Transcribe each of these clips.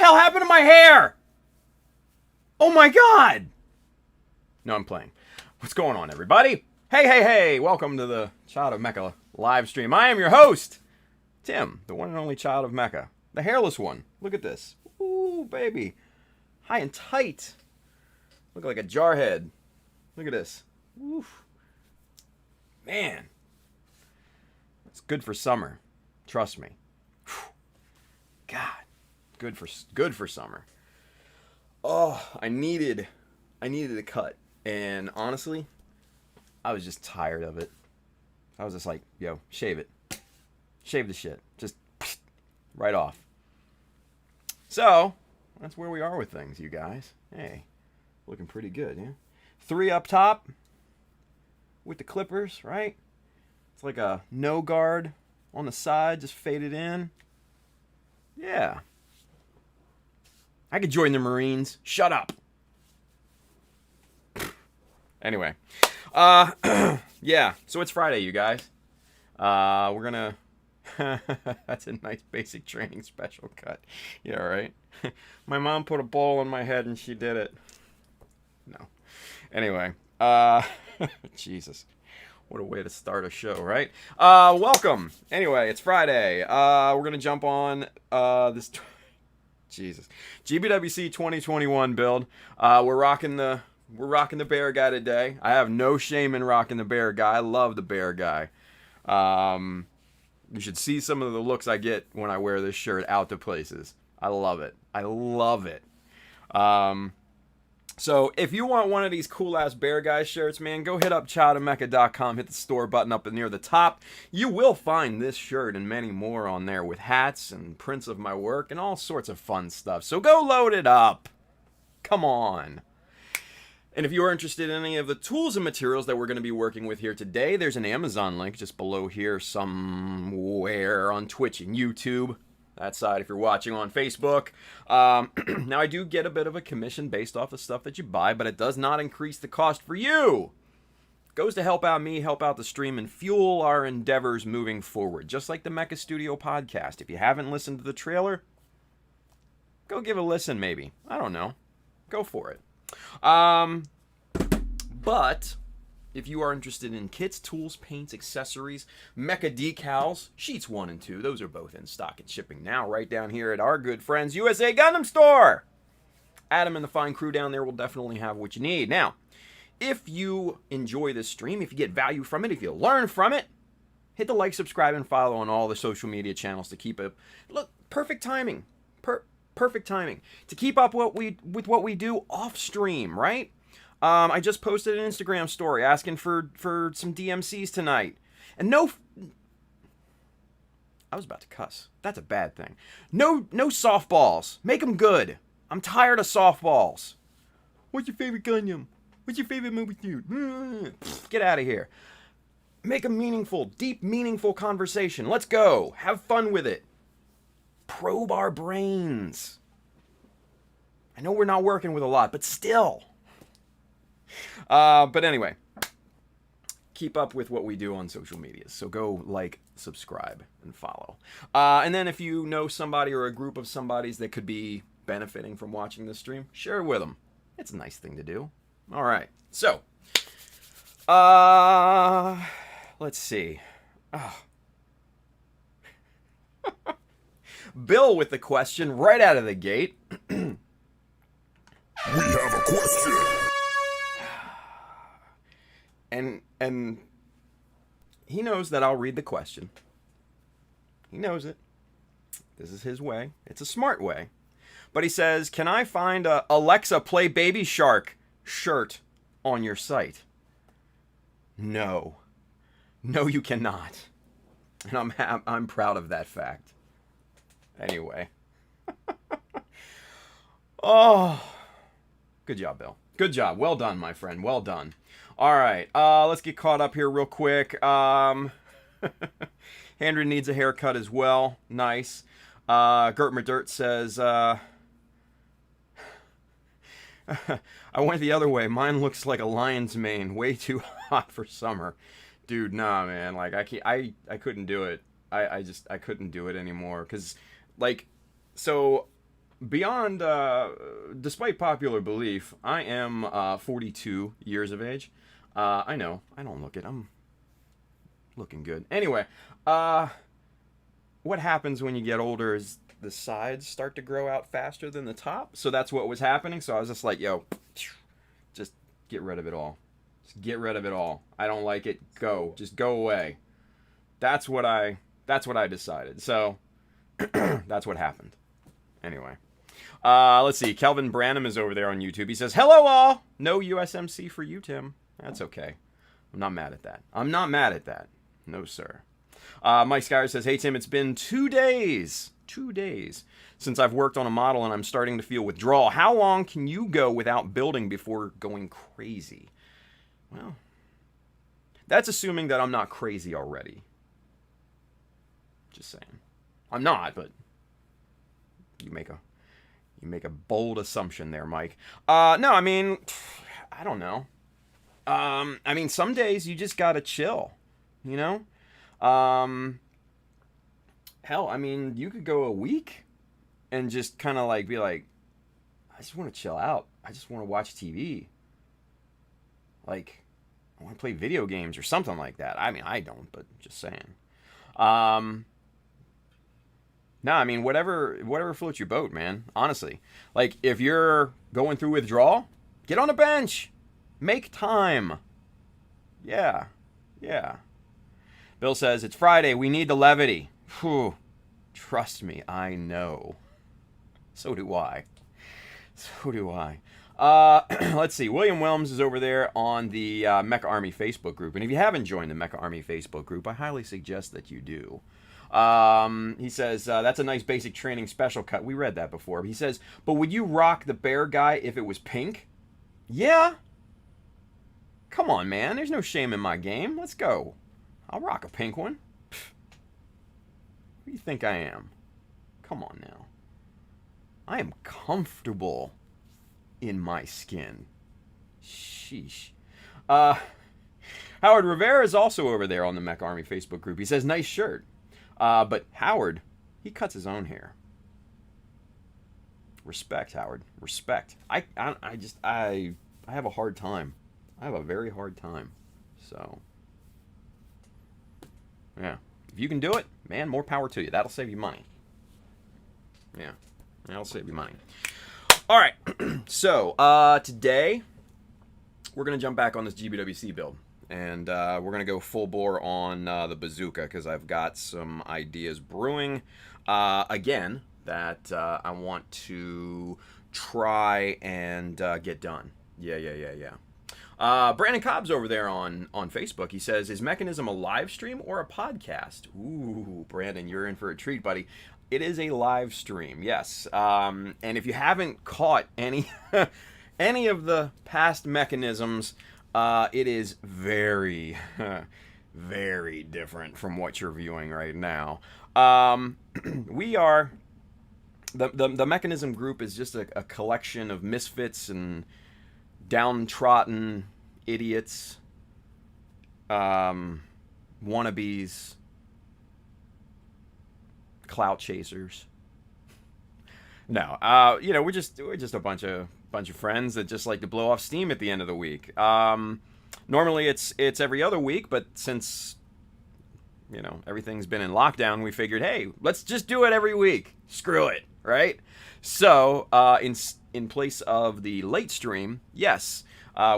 hell happened to my hair? Oh my god! No, I'm playing. What's going on, everybody? Hey! Welcome to the Child of Mecha live stream. I am your host, Tim, the one and only child of Mecha. The hairless one. Look at this. Ooh, baby. High and tight. Look like a jarhead. Look at this. Oof. Man. It's good for summer. Trust me. Whew. God. Good for summer. Oh, I needed a cut. And honestly, I was just tired of it. I was just like, yo, shave it. Shave the shit. Just right off. So, that's where we are with things, you guys. Hey, looking pretty good, yeah? 3 up top with the clippers, right? It's like a no guard on the side, just faded in. Yeah. I could join the Marines. Shut up. Anyway. Yeah, so it's Friday, you guys. We're gonna... That's a nice basic training special cut. Yeah, right? My mom put a ball on my head and she did it. No. Anyway. Jesus. What a way to start a show, right? Welcome. Anyway, it's Friday. We're gonna jump on this... Jesus. GBWC 2021 build. We're rocking the bear guy today. I have no shame in rocking the bear guy. I love the bear guy. You should see some of the looks I get when I wear this shirt out to places. I love it. I love it. So if you want one of these cool ass bear guy shirts, man, go hit up childofmecha.com, hit the store button up near the top. You will find this shirt and many more on there with hats and prints of my work and all sorts of fun stuff. So go load it up. Come on. And if you are interested in any of the tools and materials that we're going to be working with here today, there's an Amazon link just below here somewhere on Twitch and YouTube. That side if you're watching on Facebook. Now, I do get a bit of a commission based off the stuff that you buy, but it does not increase the cost for you. It goes to help out me, help out the stream, and fuel our endeavors moving forward. Just like the Mecha Studio podcast. If you haven't listened to the trailer, go give a listen maybe. I don't know. Go for it. But if you are interested in kits, tools, paints, accessories, Mecha Decals, sheets 1 and 2, those are both in stock and shipping now right down here at our good friends USA Gundam Store. Adam and the fine crew down there will definitely have what you need. Now, if you enjoy this stream, if you get value from it, if you learn from it, hit the like, subscribe, and follow on all the social media channels to keep it. Look, perfect timing. Perfect timing to keep up with what we do off stream, right? I just posted an Instagram story asking for some DMCs tonight, and I was about to cuss. That's a bad thing. No softballs. Make them good. I'm tired of softballs. What's your favorite Gundam? What's your favorite movie dude? Get out of here. Make a meaningful, deep, meaningful conversation. Let's go. Have fun with it. Probe our brains. I know we're not working with a lot, but still. But anyway, keep up with what we do on social media. So go like, subscribe, and follow. And then if you know somebody or a group of somebodies that could be benefiting from watching this stream, share it with them. It's a nice thing to do. All right. So, let's see. Oh. Bill with the question right out of the gate. We have a question. And he knows that I'll read the question. He knows it. This is his way. It's a smart way. But he says, can I find a Alexa Play Baby Shark shirt on your site? No. No, you cannot. And I'm proud of that fact. Anyway. Oh. Good job, Bill. Good job. Well done, my friend. Well done. All right. Let's get caught up here real quick. Andrew needs a haircut as well. Nice. Gert Madirt says, I went the other way. Mine looks like a lion's mane. Way too hot for summer. Dude, nah, man. Like, I couldn't do it. I couldn't do it anymore. Because, like, so beyond, despite popular belief, I am 42 years of age. I know, I don't look it. I'm looking good. Anyway, what happens when you get older is the sides start to grow out faster than the top. So that's what was happening. So I was just like, yo, just get rid of it all. Just get rid of it all. I don't like it. Go. Just go away. That's what I decided. So that's what happened. Anyway. Let's see. Kelvin Branham is over there on YouTube. He says, hello all. No USMC for you, Tim. That's okay. I'm not mad at that. I'm not mad at that. No, sir. Mike Schuyler says, hey, Tim, it's been 2 days. 2 days since I've worked on a model and I'm starting to feel withdrawal. How long can you go without building before going crazy? Well, that's assuming that I'm not crazy already. Just saying. I'm not, but you make a bold assumption there, Mike. No, I mean, I don't know. I mean, some days you just gotta chill, you know? Hell, I mean, you could go a week and just kind of like be like, I just want to chill out. I just want to watch TV. Like, I want to play video games or something like that. I mean, I don't, but just saying. No, I mean, whatever floats your boat, man. Honestly. Like, if you're going through withdrawal, get on a bench. Make time. Yeah. Yeah. Bill says, it's Friday. We need the levity. Whew. Trust me, I know. So do I. So do I. Let's see. William Wilms is over there on the Mecha Army Facebook group. And if you haven't joined the Mecha Army Facebook group, I highly suggest that you do. He says, that's a nice basic training special cut. We read that before. He says, but would you rock the bear guy if it was pink? Yeah. Come on, man. There's no shame in my game. Let's go. I'll rock a pink one. Who do you think I am? Come on now. I am comfortable in my skin. Sheesh. Howard Rivera is also over there on the Mech Army Facebook group. He says, nice shirt. But Howard, he cuts his own hair. Respect, Howard. Respect. I have a hard time. I have a very hard time. So, yeah. If you can do it, man, more power to you. That'll save you money. Yeah. That'll save you money. All right. So, today, we're going to jump back on this GBWC build. And we're going to go full bore on the Bazooka because I've got some ideas brewing, again, that I want to try and get done. Yeah. Brandon Cobb's over there on Facebook. He says, is Mechanism a live stream or a podcast? Ooh, Brandon, you're in for a treat, buddy. It is a live stream, yes. And if you haven't caught any any of the past Mechanisms, it is very, very different from what you're viewing right now. We are... The Mechanism group is just a collection of misfits and downtrodden idiots, wannabes, clout chasers. No, we're just a bunch of friends that just like to blow off steam at the end of the week. Normally it's every other week, but since everything's been in lockdown, we figured, hey, let's just do it every week. Screw it, right? So in place of the late stream, yes,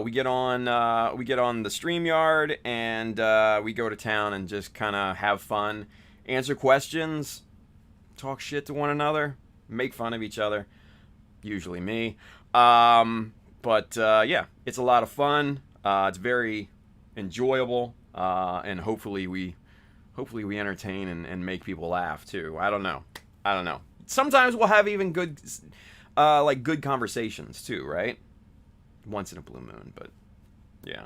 we get on the StreamYard and we go to town and just kind of have fun, answer questions, talk shit to one another, make fun of each other, usually me. But yeah, it's a lot of fun. It's very enjoyable, and hopefully we entertain and make people laugh too. I don't know. Sometimes we'll have even good conversations too, right? Once in a blue moon, but yeah.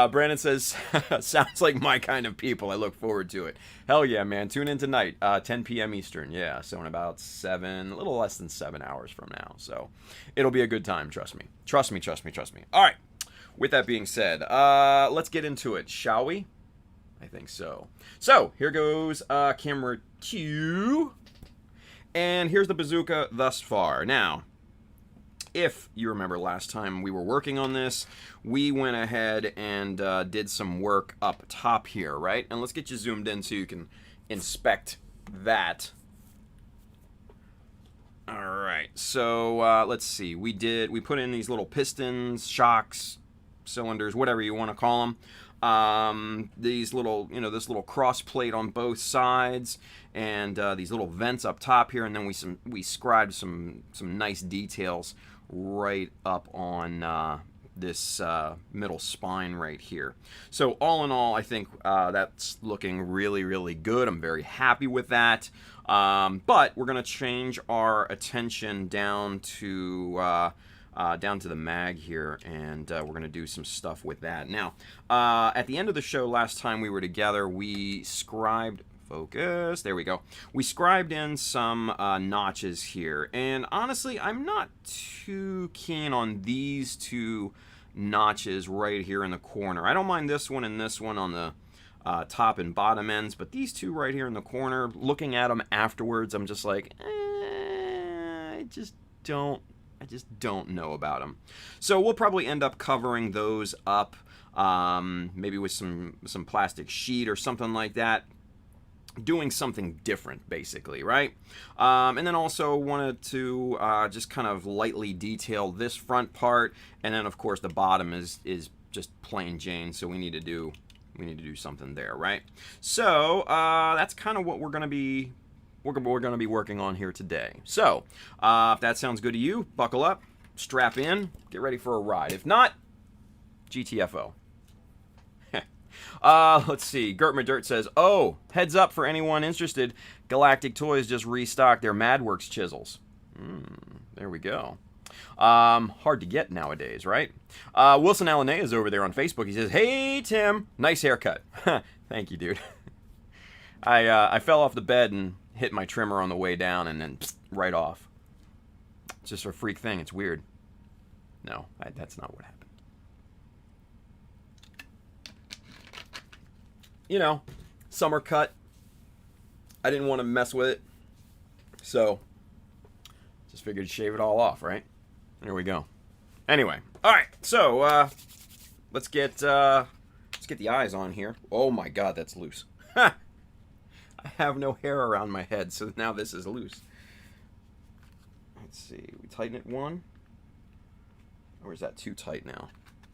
Brandon says, sounds like my kind of people. I look forward to it. Hell yeah, man. Tune in tonight, 10 p.m. Eastern. Yeah, so in about a little less than 7 hours from now. So it'll be a good time, trust me. Trust me. All right. With that being said, let's get into it, shall we? I think so. So here goes camera 2. And here's the bazooka thus far. Now, if you remember last time we were working on this, we went ahead and did some work up top here, right? And let's get you zoomed in so you can inspect that. All right, so let's see. We put in these little pistons, shocks, cylinders, whatever you want to call them. These little, this little cross plate on both sides, and these little vents up top here, and then we scribed some nice details right up on this middle spine right here. So all in all, I think that's looking really, really good. I'm very happy with that. But we're gonna change our attention down to the mag here, and we're gonna do some stuff with that. Now, at the end of the show last time we were together, we scribed. Focus. There we go. We scribed in some notches here, and honestly, I'm not too keen on these two notches right here in the corner. I don't mind this one and this one on the top and bottom ends, but these two right here in the corner, looking at them afterwards, I'm just like, I just don't know about them. So we'll probably end up covering those up, maybe with some plastic sheet or something like that. Doing something different, basically, right? And then also wanted to just kind of lightly detail this front part, and then of course the bottom is just plain Jane, so we need to do something there, right? So that's kind of what we're gonna be working on here today. So if that sounds good to you, buckle up, strap in, get ready for a ride. If not, GTFO. Let's see. Gert Dirt says, "Oh, heads up for anyone interested. Galactic Toys just restocked their Madworks chisels." There we go. Hard to get nowadays, right? Wilson Alanea is over there on Facebook. He says, "Hey Tim, nice haircut." Thank you, dude. I fell off the bed and hit my trimmer on the way down, and then right off. It's just a freak thing. It's weird. No, that's not what happened. Summer cut. I didn't want to mess with it, so just figured to shave it all off, right? There we go. Anyway, all right. So let's get the eyes on here. Oh my God, that's loose. I have no hair around my head, so now this is loose. Let's see. We tighten it one, or is that too tight now?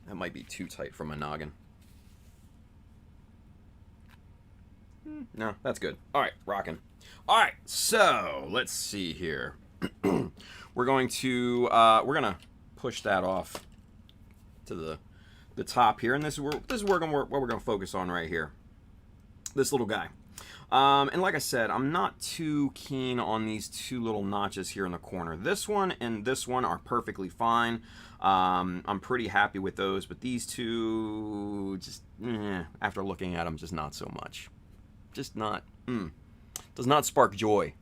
That might be too tight for my noggin. No, that's good. All right, rocking. All right, so let's see here. We're gonna push that off to the top here, and this is what we're gonna focus on right here. This little guy. And like I said, I'm not too keen on these two little notches here in the corner. This one and this one are perfectly fine. I'm pretty happy with those, but these two, just after looking at them, just not so much. Just not, does not spark joy.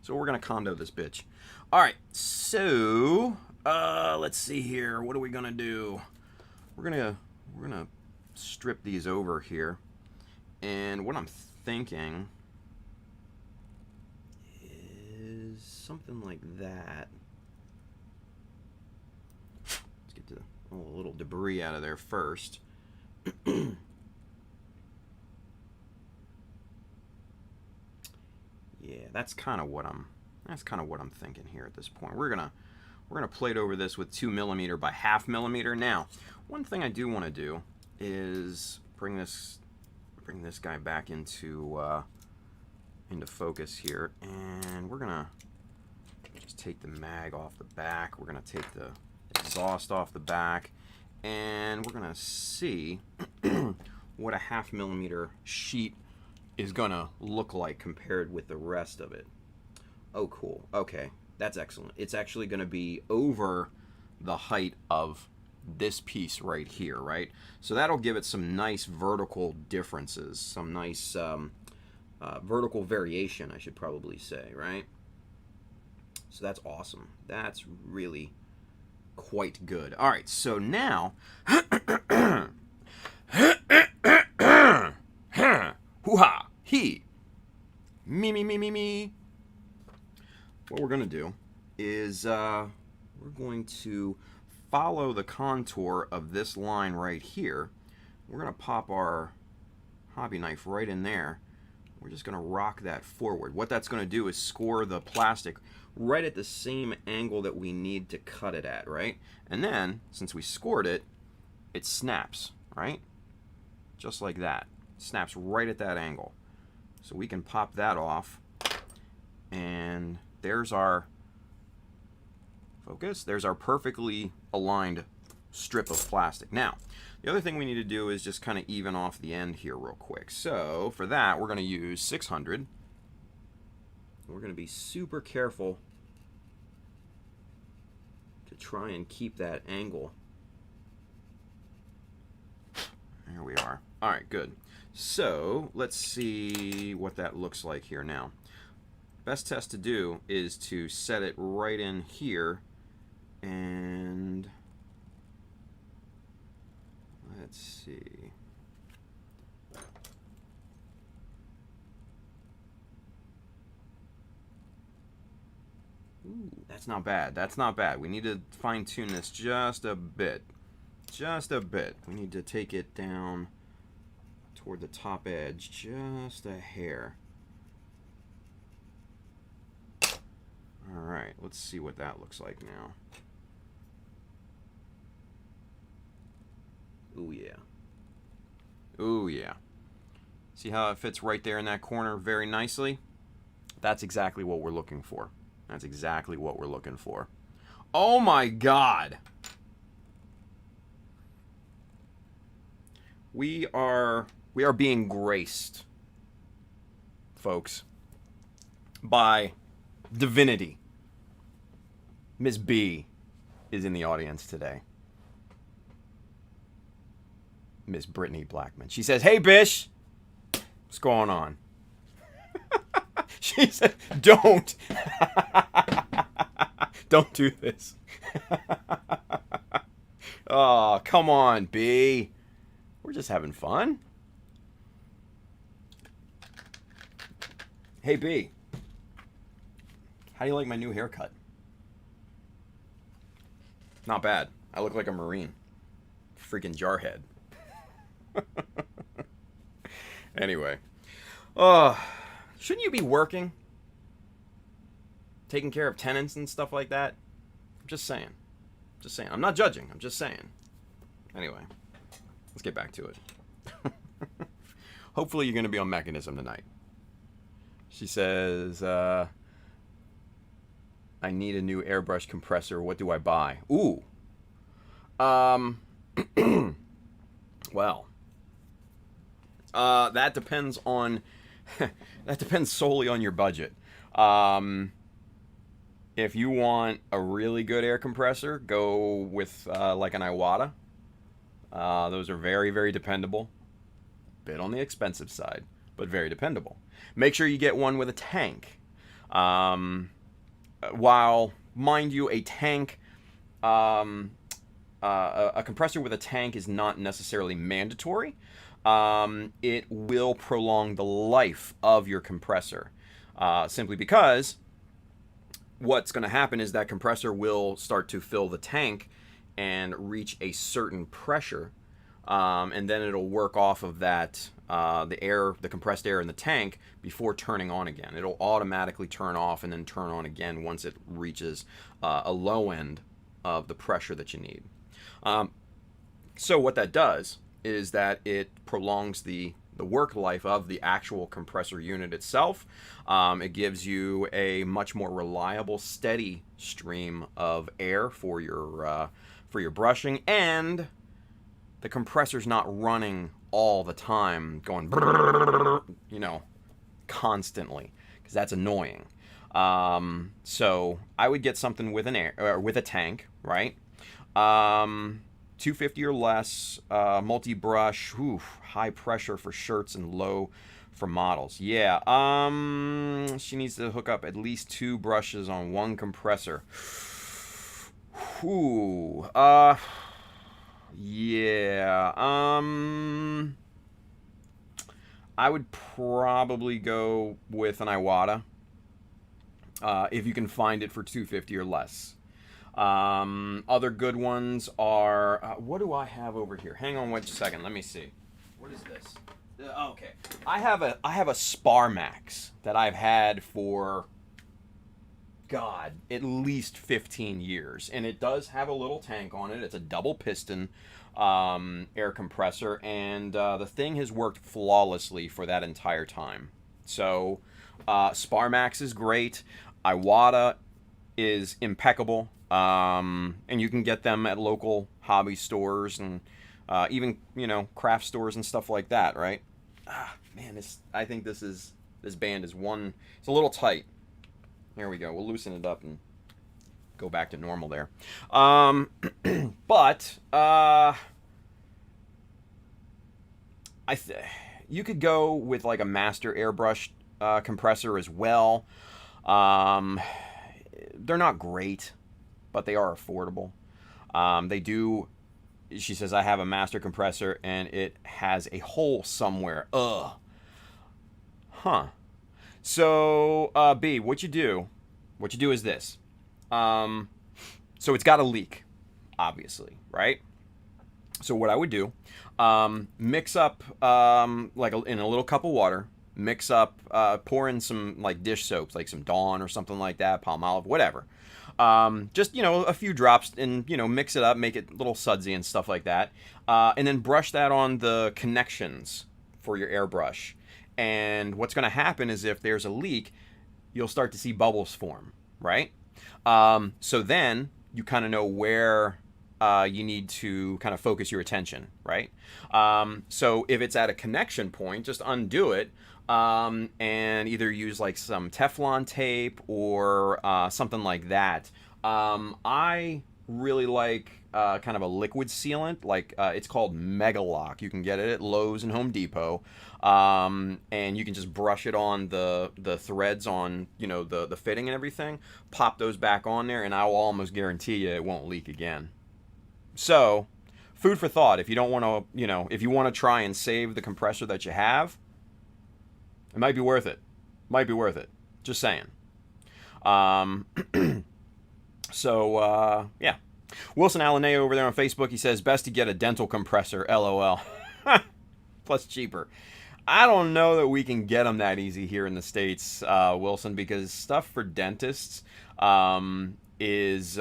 So we're gonna condo this bitch. All right, so let's see here. What are we gonna do? We're gonna strip these over here, and what I'm thinking is something like that. Let's get a little debris out of there first. Yeah, that's kind of what I'm thinking here at this point. We're gonna plate over this with 2mm by 0.5 millimeter. Now, one thing I do want to do is bring this guy back into focus here, and we're gonna just take the mag off the back. We're gonna take the exhaust off the back, and we're gonna see what a 0.5 millimeter sheet is gonna look like compared with the rest of it. Oh, cool. Okay, that's excellent. It's actually gonna be over the height of this piece right here, right? So that'll give it some nice vertical differences, some nice vertical variation, I should probably say, right? So that's awesome. That's really quite good. All right, so now hoo-ha, he, me. what we're going to do is we're going to follow the contour of this line right here. We're going to pop our hobby knife right in there. We're just going to rock that forward. What that's going to do is score the plastic right at the same angle that we need to cut it at, right? And then, since we scored it, it snaps, right? Just like that. It snaps right at that angle. So we can pop that off, and there's our focus. There's our perfectly aligned strip of plastic. Now, the other thing we need to do is just kind of even off the end here real quick. So for that, we're going to use 600. We're going to be super careful to try and keep that angle. There we are. All right, good. So let's see what that looks like here now. Best test to do is to set it right in here, and let's see. Ooh, that's not bad. That's not bad. We need to fine-tune this just a bit. Just a bit. We need to take it down toward the top edge just a hair. Alright, let's see what that looks like now. Ooh, yeah. Ooh, yeah. See how it fits right there in that corner very nicely? That's exactly what we're looking for. That's exactly what we're looking for. Oh my God! We are being graced, folks, by divinity. Miss B is in the audience today. Miss Brittany Blackman. She says, "Hey, Bish, what's going on?" She said, "Don't. Don't do this." Oh, come on, B. We're just having fun. Hey, B. How do you like my new haircut? Not bad. I look like a Marine. Freaking jarhead. Anyway. Shouldn't you be working? Taking care of tenants and stuff like that? I'm just saying. Just saying. I'm not judging. I'm just saying. Anyway. Let's get back to it. Hopefully you're going to be on Mechanism tonight. She says, I need a new airbrush compressor. What do I buy? Ooh. Well. That depends on... that depends solely on your budget. If you want a really good air compressor, go with like an Iwata. Those are very, very dependable. Bit on the expensive side, but very dependable. Make sure you get one with a tank. While, mind you, a tank, a compressor with a tank is not necessarily mandatory. It will prolong the life of your compressor, simply because what's going to happen is that compressor will start to fill the tank and reach a certain pressure, and then it'll work off of that, the compressed air in the tank before turning on again. It'll automatically turn off and then turn on again once it reaches a low end of the pressure that you need. So what that does is that it prolongs the work life of the actual compressor unit itself. It gives you a much more reliable, steady stream of air for your brushing, and the compressor's not running all the time, going, you know, constantly, because that's annoying. So I would get something with with a tank, right? 250 or less, multi-brush, high pressure for shirts and low for models. Yeah, she needs to hook up at least 2 brushes on one compressor. Yeah, I would probably go with an Iwata. if you can find it for $250 or less. Other good ones are, what do I have over here? Hang on one second, let me see. What is this? Okay, I have a Spar Max that I've had for, God, at least 15 years, and it does have a little tank on it. It's a double piston air compressor, and the thing has worked flawlessly for that entire time. So Spar Max is great. Iwata is impeccable, and you can get them at local hobby stores and even, you know, craft stores and stuff like that, right? Man, I think this band is it's a little tight. There we go. We'll loosen it up and go back to normal there. But you could go with like a master airbrush compressor as well. They're not great, but they are affordable. They do. She says, I have a master compressor and it has a hole somewhere. Ugh. Huh. So, B, what you do is this. So it's got a leak, obviously, right? So what I would do, mix up, in a little cup of water, mix up, pour in some, like, dish soaps, like some Dawn or something like that, Palmolive, whatever. Just, you know, a few drops and, you know, mix it up, make it a little sudsy and stuff like that. And then brush that on the connections for your airbrush. And what's going to happen is if there's a leak, you'll start to see bubbles form, right? So then you kind of know where you need to kind of focus your attention, right? So if it's at a connection point, just undo it and either use like some Teflon tape or something like that. I really like kind of a liquid sealant, like it's called Mega Lock. You can get it at Lowe's and Home Depot. And you can just brush it on the threads on, you know, the fitting and everything. Pop those back on there, and I will almost guarantee you it won't leak again. So, food for thought. If you don't want to, you know, if you want to try and save the compressor that you have, it might be worth it. Might be worth it. Just saying. Yeah. Wilson Alaneo over there on Facebook, he says, best to get a dental compressor, LOL. Plus cheaper. I don't know that we can get them that easy here in the States, Wilson, because stuff for dentists is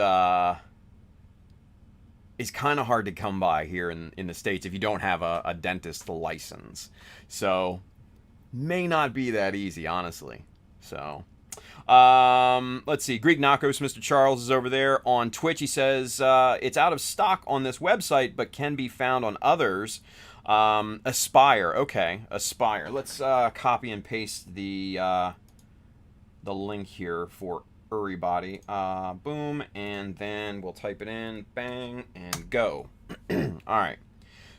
kind of hard to come by here in the States if you don't have a dentist license. So, may not be that easy, honestly. So, let's see. Greek Nakos, Mr. Charles is over there on Twitch. He says, it's out of stock on this website, but can be found on others. Aspire. Okay, Aspire. Let's copy and paste the link here for everybody. Boom, and then we'll type it in. Bang, and go. All right.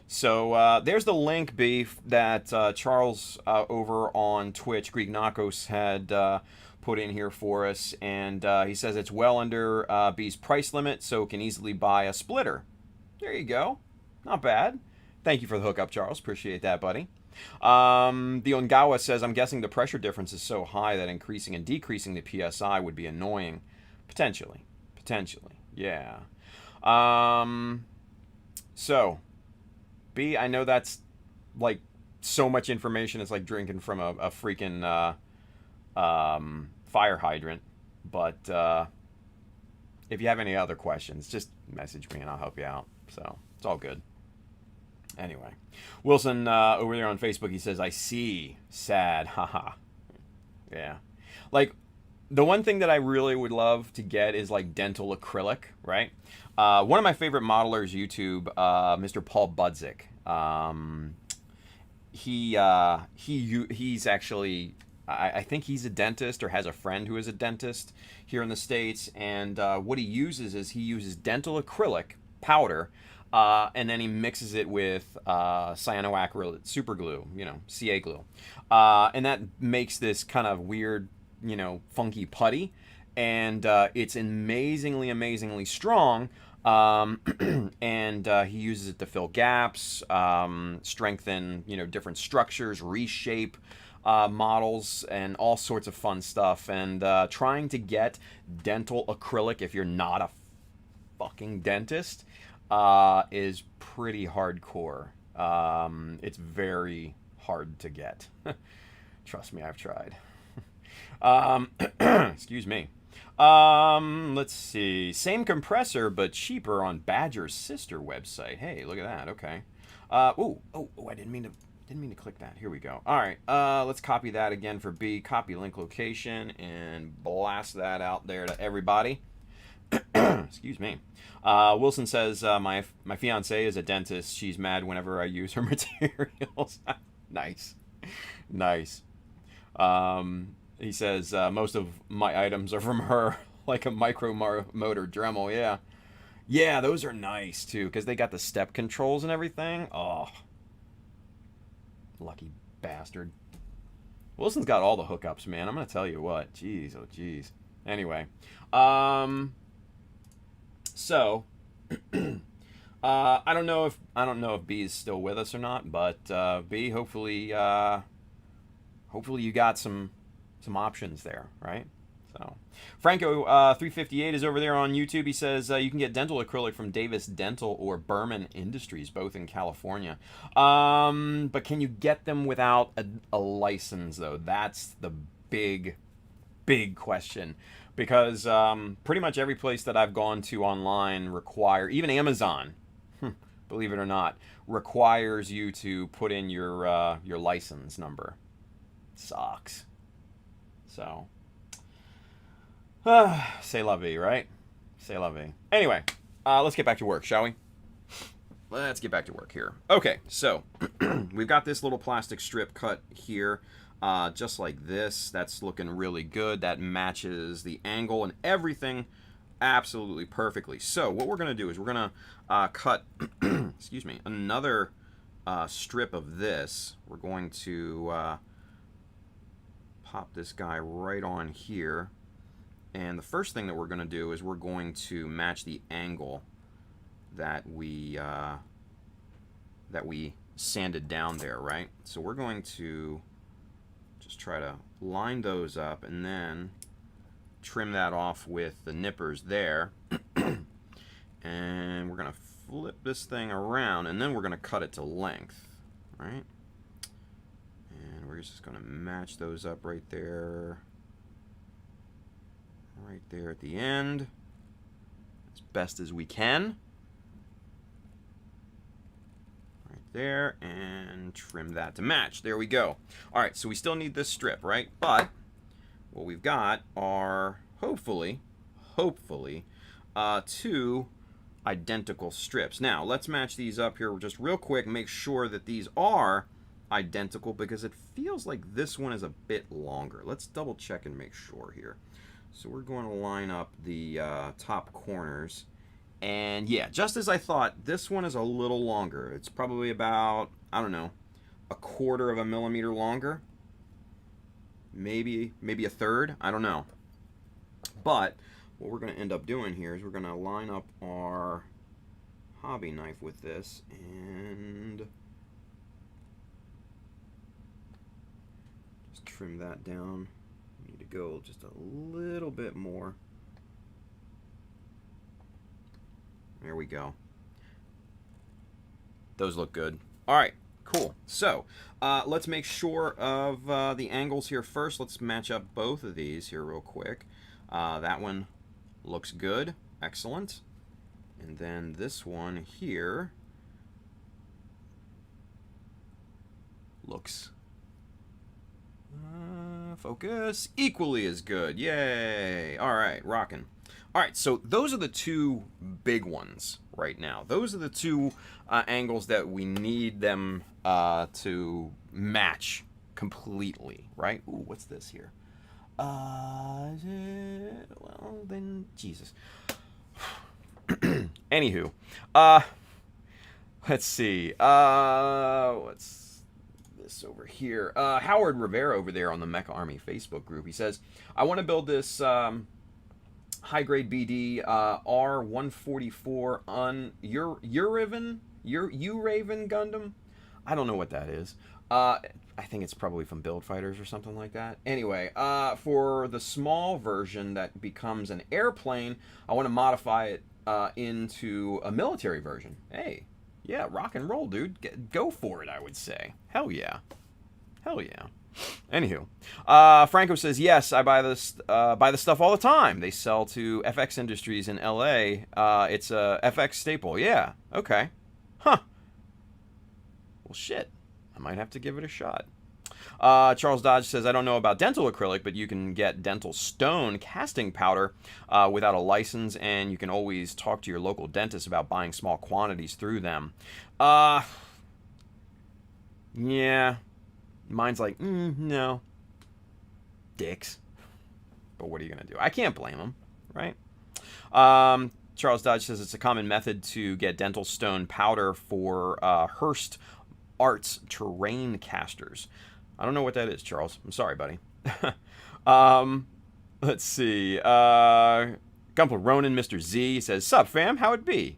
So there's the link, Beef, that Charles over on Twitch, Greek Nakos, had put in here for us, and he says it's well under B's price limit, so can easily buy a splitter. There you go. Not bad. Thank you for the hookup, Charles. Appreciate that, buddy. The Ongawa says, I'm guessing the pressure difference is so high that increasing and decreasing the PSI would be annoying. Potentially. Yeah. So, B, I know that's like so much information. It's like drinking from a freaking fire hydrant. But if you have any other questions, just message me and I'll help you out. So, it's all good. Anyway, Wilson over there on Facebook, he says, I see. Sad. Haha. Yeah. Like, the one thing that I really would love to get is, like, dental acrylic, right? One of my favorite modelers, YouTube, Mr. Paul Budzik. He's actually, I think he's a dentist or has a friend who is a dentist here in the States. And what he uses is he uses dental acrylic powder, and then he mixes it with cyanoacrylate super glue, you know, CA glue. And that makes this kind of weird, you know, funky putty. And it's amazingly strong. And he uses it to fill gaps, strengthen, you know, different structures, reshape models and all sorts of fun stuff. And trying to get dental acrylic if you're not a fucking dentist is pretty hardcore. It's very hard to get. Trust me, I've tried. Excuse me. Let's see. Same compressor, but cheaper on Badger's sister website. Hey, look at that. Okay. Oh, I didn't mean to click that. Here we go. All right. Let's copy that again for B. Copy link location and blast that out there to everybody. Excuse me. Wilson says my fiance is a dentist. She's mad whenever I use her materials. Nice. He says most of my items are from her, like a micro motor Dremel. Yeah, those are nice too because they got the step controls and everything. Oh, lucky bastard. Wilson's got all the hookups, man. I'm gonna tell you what. Jeez, oh jeez. Anyway, so I don't know if B is still with us or not, but B, hopefully you got some options there, right? So Franco 358 is over there on YouTube. He says you can get dental acrylic from Davis Dental or Berman Industries, both in California. But can you get them without a license though? That's the big question. Because pretty much every place that I've gone to online even Amazon, believe it or not, requires you to put in your license number. Sucks. So, c'est la vie, right? C'est la vie. Anyway, let's get back to work, shall we? Let's get back to work here. Okay, so we've got this little plastic strip cut here. Just like this. That's looking really good. That matches the angle and everything absolutely perfectly. So what we're going to do is we're going to cut excuse me, another strip of this. We're going to pop this guy right on here. And the first thing that we're going to do is we're going to match the angle that we sanded down there, right? So we're going to just try to line those up and then trim that off with the nippers there. And we're going to flip this thing around and then we're going to cut it to length, right? And we're just going to match those up right there at the end as best as we can. There, and trim that to match. There we go. All right, so we still need this strip, right? But what we've got are hopefully two identical strips. Now let's match these up here just real quick, make sure that these are identical because it feels like this one is a bit longer. Let's double check and make sure here. So we're going to line up the top corners. And yeah, just as I thought, this one is a little longer. It's probably about, I don't know, 1/4 of a millimeter longer. Maybe a third, I don't know. But what we're going to end up doing here is we're going to line up our hobby knife with this and just trim that down. We need to go just a little bit more. There we go. Those look good. All right, cool. So let's make sure of the angles here first. Let's match up both of these here real quick. That one looks good. Excellent. And then this one here looks focus equally as good. Yay. All right, rocking. All right, so those are the two big ones right now. Those are the two angles that we need them to match completely, right? Ooh, what's this here? Well, then, Jesus. Anywho, let's see. What's this over here? Howard Rivera over there on the Mecha Army Facebook group. He says, I want to build this high-grade BD R144 on Uraven Gundam. I don't know what that is. I think it's probably from Build Fighters or something like that. Anyway, for the small version that becomes an airplane, I want to modify it into a military version. Hey, yeah, rock and roll, dude. Go for it, I would say. Hell yeah. Hell yeah. Anywho, Franco says, yes, I buy this stuff all the time. They sell to FX Industries in LA. It's a FX staple. Yeah, okay. Huh. Well, shit. I might have to give it a shot. Charles Dodge says, I don't know about dental acrylic, but you can get dental stone casting powder without a license, and you can always talk to your local dentist about buying small quantities through them. Yeah. Mine's like, no. Dicks. But what are you going to do? I can't blame them, right? Charles Dodge says it's a common method to get dental stone powder for Hearst Arts terrain casters. I don't know what that is, Charles. I'm sorry, buddy. Let's see. Gumpel Ronan, Mr. Z says, "Sup, fam? How it be?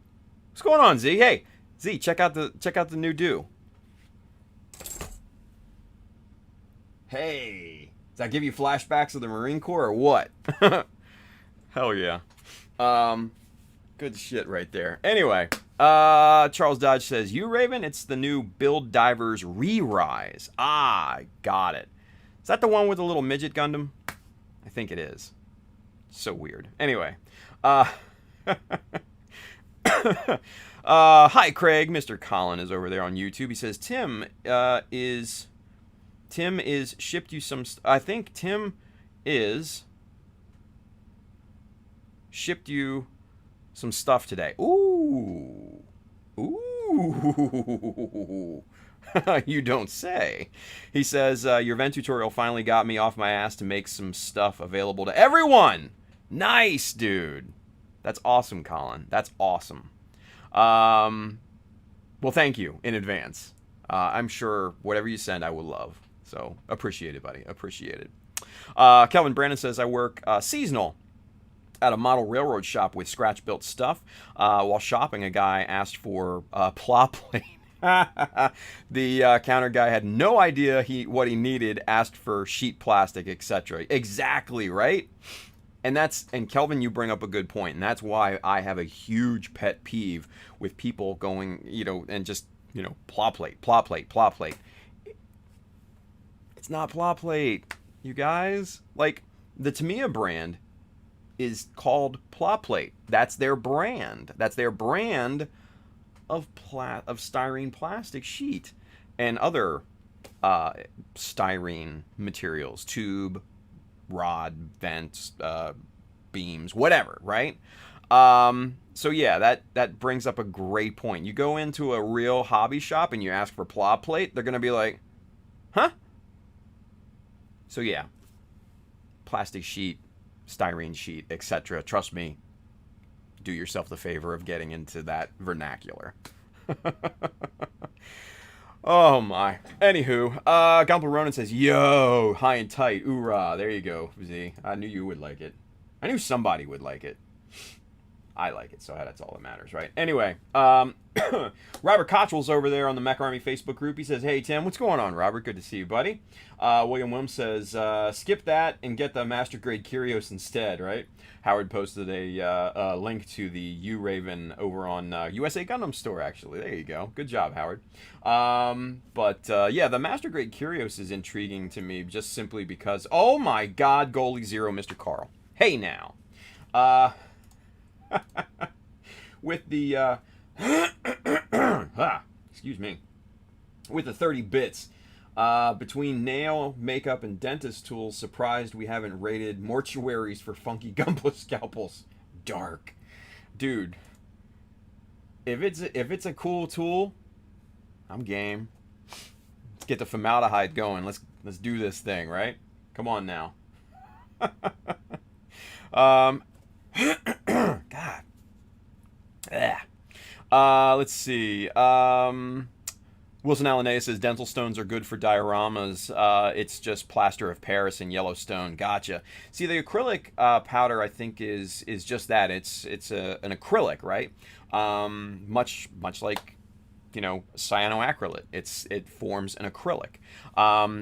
What's going on, Z? Hey, Z, check out the new do. Hey, does that give you flashbacks of the Marine Corps or what? Hell yeah. Good shit right there. Anyway, Charles Dodge says, you Raven, it's the new Build Divers Re-Rise. Ah, got it. Is that the one with the little midget Gundam? I think it is. So weird. Anyway. Hi, Craig. Mr. Colin is over there on YouTube. He says, Tim is shipped you some... I think Tim is shipped you some stuff today. Ooh. Ooh. You don't say. He says, your vent tutorial finally got me off my ass to make some stuff available to everyone. Nice, dude. That's awesome, Colin. That's awesome. Well, thank you in advance. I'm sure whatever you send, I will love. So, appreciate it, buddy. Appreciate it. Kelvin Brandon says, I work seasonal at a model railroad shop with scratch-built stuff. While shopping, a guy asked for plow plate. The counter guy had no idea what he needed, asked for sheet plastic, etc. Exactly, right? And Kelvin, you bring up a good point, and that's why I have a huge pet peeve with people going, and just, plow plate. It's not plow plate, you guys. Like, the Tamiya brand is called plow plate. That's their brand. That's their brand of styrene plastic sheet and other styrene materials, tube, rod, vents, beams, whatever, right? So yeah, that brings up a great point. You go into a real hobby shop and you ask for plow plate, they're gonna be like, huh? So yeah, plastic sheet, styrene sheet, etc. Trust me, do yourself the favor of getting into that vernacular. Oh my. Anywho, Gumpel Ronan says, yo, high and tight, oorah. There you go, Z. I knew you would like it. I knew somebody would like it. I like it, so that's all that matters, right? Anyway, Robert Cottrell's over there on the Mech Army Facebook group. He says, hey, Tim, what's going on, Robert? Good to see you, buddy. William Wim says, skip that and get the Master Grade Curios instead, right? Howard posted a link to the U-Raven over on USA Gundam Store, actually. There you go. Good job, Howard. Yeah, the Master Grade Curios is intriguing to me just simply because, oh my God, Goalie Zero, Mr. Carl. Hey, now. With the excuse me, with the 30 bits between nail, makeup, and dentist tools, surprised we haven't rated mortuaries for funky gumbo scalpels. Dark, dude. If it's a cool tool, I'm game. Let's get the formaldehyde going. Let's do this thing, right? Come on now. God. Let's see. Wilson Alanea says dental stones are good for dioramas. It's just plaster of Paris and yellow stone. Gotcha. See, the acrylic powder, I think, is just that. It's an acrylic, right? Much like cyanoacrylate. It forms an acrylic.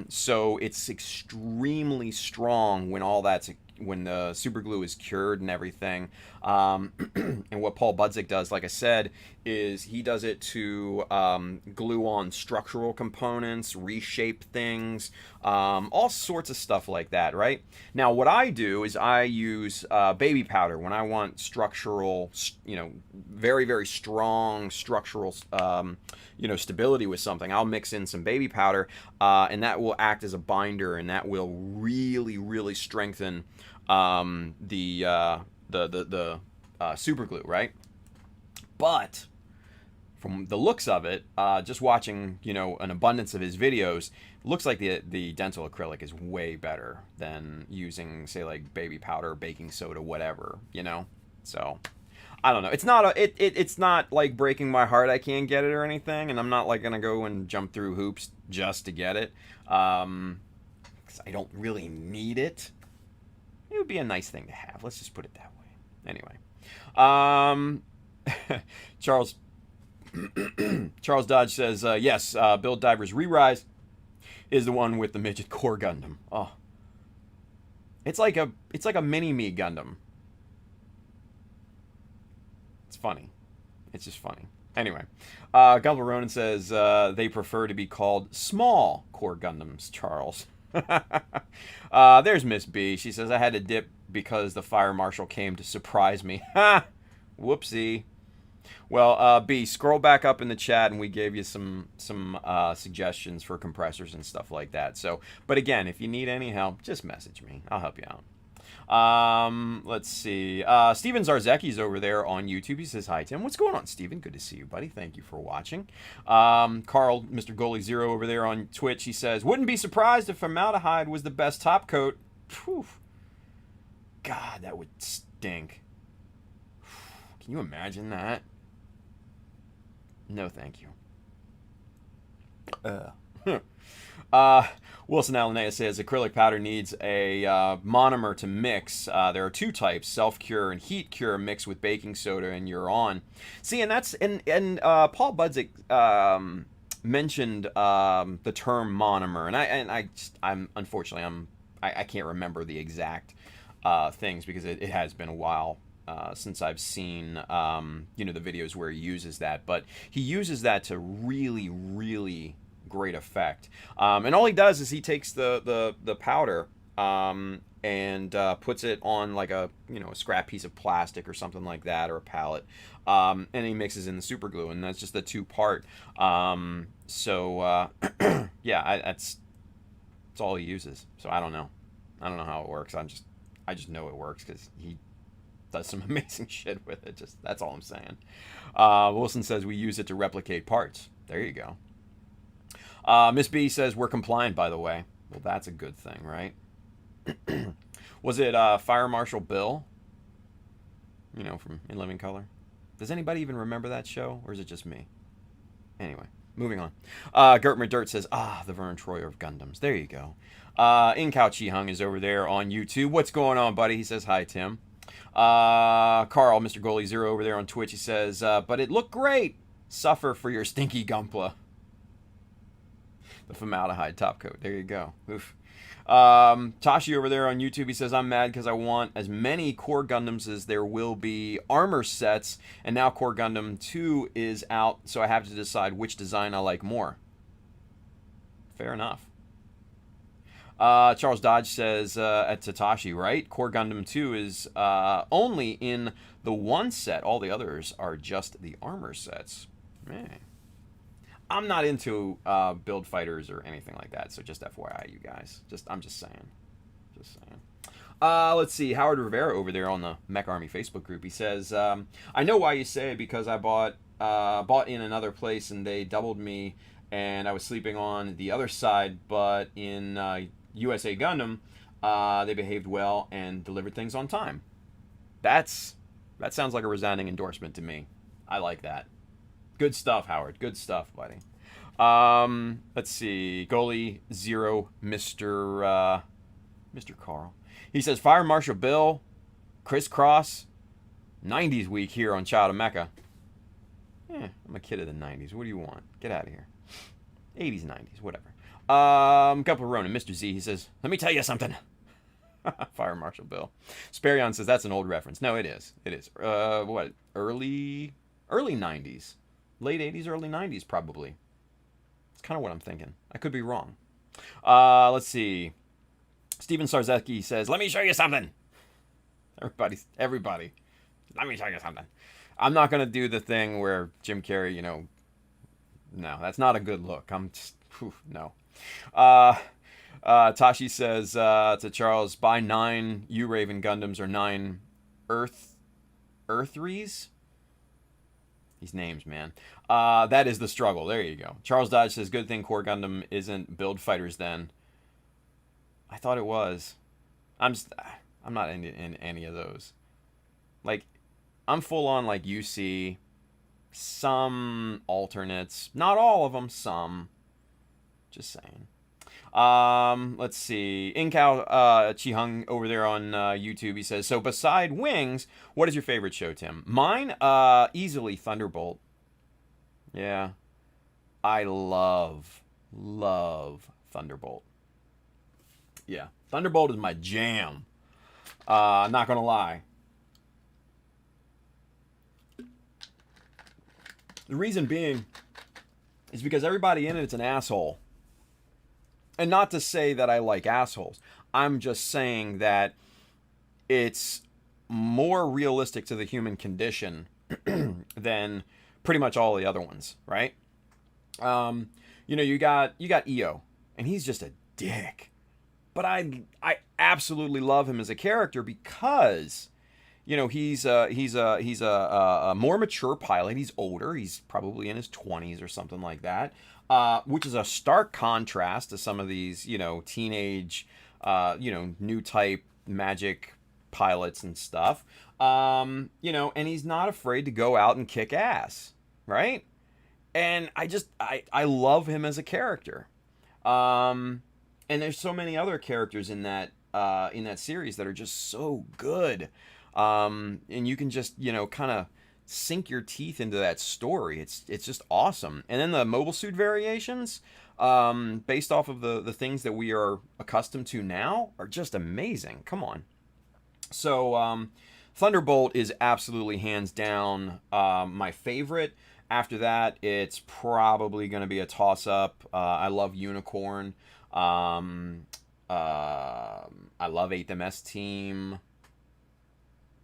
So it's extremely strong when the super glue is cured and everything. And what Paul Budzik does, like I said, is he does it to glue on structural components, reshape things, all sorts of stuff like that, right? Now, what I do is I use baby powder when I want structural, very, very strong structural, stability with something. I'll mix in some baby powder, and that will act as a binder, and that will really, really strengthen the super glue, right? But from the looks of it, just watching an abundance of his videos, looks like the dental acrylic is way better than using, say, like baby powder, baking soda, whatever, So I don't know. It's not it's not like breaking my heart I can't get it or anything, and I'm not like gonna go and jump through hoops just to get it, 'cause I don't really need it. It would be a nice thing to have. Let's just put it that way. Anyway, Charles Dodge says, yes, Build Divers Re-Rise is the one with the midget core Gundam. Oh, it's like a mini-me Gundam. It's funny. It's just funny. Anyway, Gulliver Ronan says they prefer to be called small core Gundams, Charles. There's Miss B. She says, I had to dip because the fire marshal came to surprise me. Ha! Whoopsie. Well, B, scroll back up in the chat and we gave you some suggestions for compressors and stuff like that. So, but again, if you need any help, just message me. I'll help you out. Let's see. Steven Zarzecki's over there on YouTube. He says, hi, Tim. What's going on, Steven? Good to see you, buddy. Thank you for watching. Carl, Mr. Goalie Zero over there on Twitch, he says, wouldn't be surprised if formaldehyde was the best top coat. Whew. God, that would stink. Can you imagine that? No, thank you. Wilson Alanea says acrylic powder needs a monomer to mix. There are two types: self-cure and heat cure. Mixed with baking soda, and you're on. See, and that's Paul Budzik mentioned the term monomer, and I'm unfortunately I can't remember the exact things because it has been a while. Since I've seen, the videos where he uses that, but he uses that to really, really great effect. And all he does is he takes the powder and puts it on like a scrap piece of plastic or something like that, or a pallet, and he mixes in the super glue, and that's just a 2-part. Yeah, that's all he uses. So I don't know how it works. I just know it works because he does some amazing shit with it. Just that's all I'm saying. Wilson says we use it to replicate parts. There you go. Miss B says we're compliant, by the way. Well, that's a good thing, right? Was it Fire Marshal Bill? From In Living Color? Does anybody even remember that show, or is it just me? Anyway, moving on. Gertmer Dirt says, the Vern Troyer of Gundams. There you go. In-Cow Chi Hung is over there on YouTube. What's going on, buddy? He says, hi, Tim. Carl, Mr. Goalie Zero over there on Twitch, he says, but it looked great. Suffer for your stinky gumpla. The formaldehyde top coat. There you go. Oof. Tashi over there on YouTube, he says, I'm mad because I want as many Core Gundams as there will be armor sets, and now Core Gundam 2 is out, so I have to decide which design I like more. Fair enough. Charles Dodge says at Tatashi, right? Core Gundam 2 is only in the one set. All the others are just the armor sets. Man. I'm not into build fighters or anything like that, so just FYI, you guys. I'm just saying. Let's see. Howard Rivera over there on the Mech Army Facebook group. He says, I know why you say it because I bought in another place and they doubled me and I was sleeping on the other side, but in USA Gundam, they behaved well and delivered things on time. That sounds like a resounding endorsement to me. I like that. Good stuff, Howard. Good stuff, buddy. Let's see. Goalie Zero, Mr. Carl. He says, Fire Marshal Bill, Crisscross, 90s week here on Child of Mecha. Yeah, I'm a kid of the 90s. What do you want? Get out of here. 80s, 90s, whatever. Couple of Ronan, Mr. Z, he says, let me tell you something. Fire Marshal Bill. Sparion says that's an old reference. No, it is. It is. What? Early 90s. Late 80s, early 90s, probably. It's kind of what I'm thinking. I could be wrong. Let's see. Steven Sarzecki says, let me show you something. Everybody. Let me show you something. I'm not going to do the thing where Jim Carrey, no, that's not a good look. I'm just, no. Tashi says to Charles, buy 9 U-Raven Gundams or 9 Earthries. These names, man. That is the struggle. There you go. Charles Dodge says, good thing Core Gundam isn't Build Fighters then. I thought it was. I'm not in any of those. Like, I'm full on like UC. Some alternates. Not all of them, some. Just saying. Let's see. Incow Chihung over there on YouTube, he says, so beside Wings, what is your favorite show, Tim? Mine, easily Thunderbolt. Yeah. I love Thunderbolt. Yeah. Thunderbolt is my jam. Not gonna lie. The reason being is because everybody in it's an asshole. And not to say that I like assholes. I'm just saying that it's more realistic to the human condition than pretty much all the other ones, right? You got EO, and he's just a dick. But I absolutely love him as a character because, he's a more mature pilot. He's older. He's probably in his 20s or something like that. Which is a stark contrast to some of these, teenage, new type magic pilots and stuff. And he's not afraid to go out and kick ass, right? And I love him as a character. And there's so many other characters in that series that are just so good. And you can just, kind of sink your teeth into that story. It's just awesome. And then the mobile suit variations, based off of the things that we are accustomed to now, are just amazing. Come on. So Thunderbolt is absolutely hands down my favorite. After that, it's probably going to be a toss-up. I love Unicorn. I love 8th MS Team.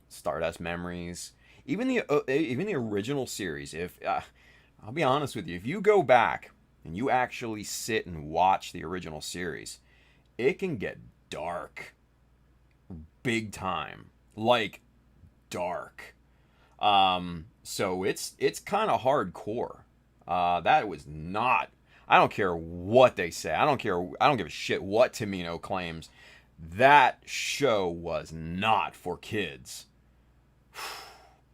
Stardust Memories. Even the original series, if I'll be honest with you, if you go back and you actually sit and watch the original series, it can get dark. Big time. Like, dark. So it's kind of hardcore. That was not... I don't care what they say. I don't give a shit what Tamino claims. That show was not for kids.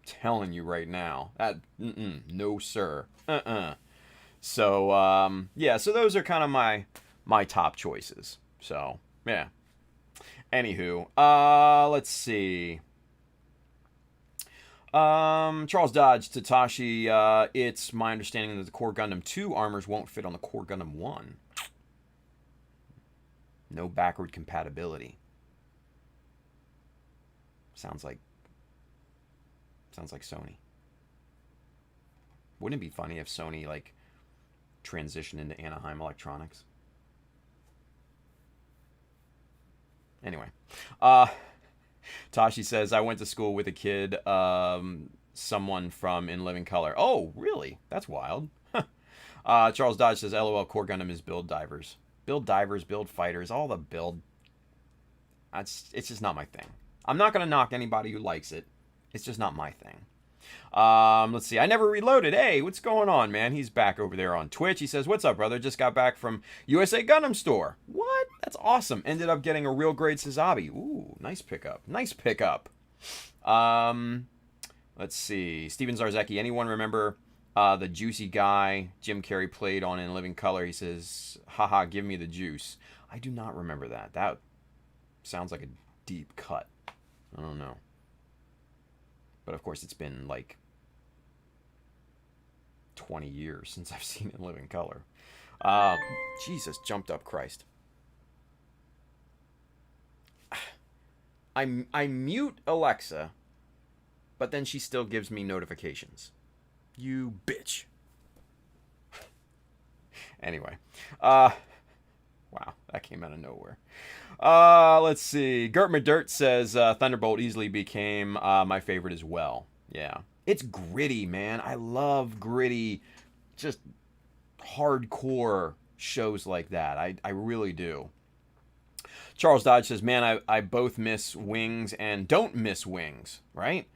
Telling you right now, that no sir. So so those are kind of my top choices. So yeah. Anywho, let's see. Charles Dodge, Tatashi, it's my understanding that the Core Gundam 2 armors won't fit on the Core Gundam 1. No backward compatibility. Sounds like Sony. Wouldn't it be funny if Sony, transitioned into Anaheim Electronics? Anyway. Tashi says, I went to school with a kid, someone from In Living Color. Oh, really? That's wild. Charles Dodge says, LOL, Core Gundam is build divers. Build divers, build fighters, all the build. It's just not my thing. I'm not going to knock anybody who likes it. It's just not my thing. Let's see. I never reloaded. Hey, what's going on, man? He's back over there on Twitch. He says, what's up, brother? Just got back from USA Gundam Store. What? That's awesome. Ended up getting a real grade Sazabi. Ooh, nice pickup. Nice pickup. Let's see. Steven Zarzecki. Anyone remember the juicy guy Jim Carrey played on In Living Color? He says, haha, give me the juice. I do not remember that. That sounds like a deep cut. I don't know. But of course, it's been 20 years since I've seen it in living color. Jesus, jumped up Christ. I mute Alexa, but then she still gives me notifications. You bitch. Anyway. Wow, that came out of nowhere. Let's see. Gert McDirt says Thunderbolt easily became my favorite as well. Yeah. It's gritty, man. I love gritty, just hardcore shows like that. I really do. Charles Dodge says, man, I both miss Wings and don't miss Wings, right?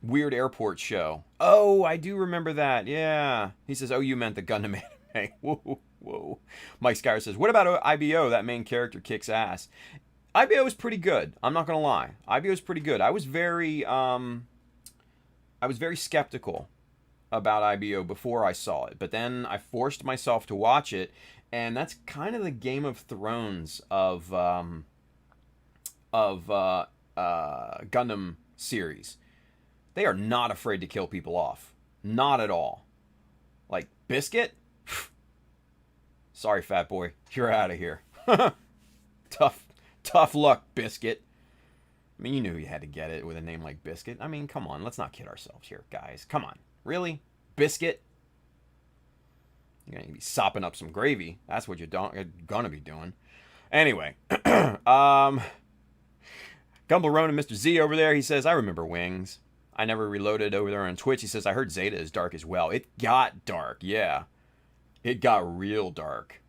Weird airport show. Oh, I do remember that. Yeah. He says, oh, you meant the Gundam anime. Whoa, whoa. Mike Skyer says, what about IBO? That main character kicks ass. IBO is pretty good. I'm not going to lie. IBO is pretty good. I was very skeptical about IBO before I saw it, but then I forced myself to watch it, and that's kind of the Game of Thrones of Gundam series. They are not afraid to kill people off. Not at all. Like Biscuit? Sorry, fat boy. You're out of here. Tough luck, Biscuit. I mean, you knew you had to get it with a name like Biscuit. I mean, come on. Let's not kid ourselves here, guys. Come on. Really? Biscuit? You're going to be sopping up some gravy. That's what you're going to be doing. Anyway. Gumble Ronan, Mr. Z over there, he says, I remember Wings. I never reloaded over there on Twitch. He says, I heard Zeta is dark as well. It got dark, yeah. It got real dark.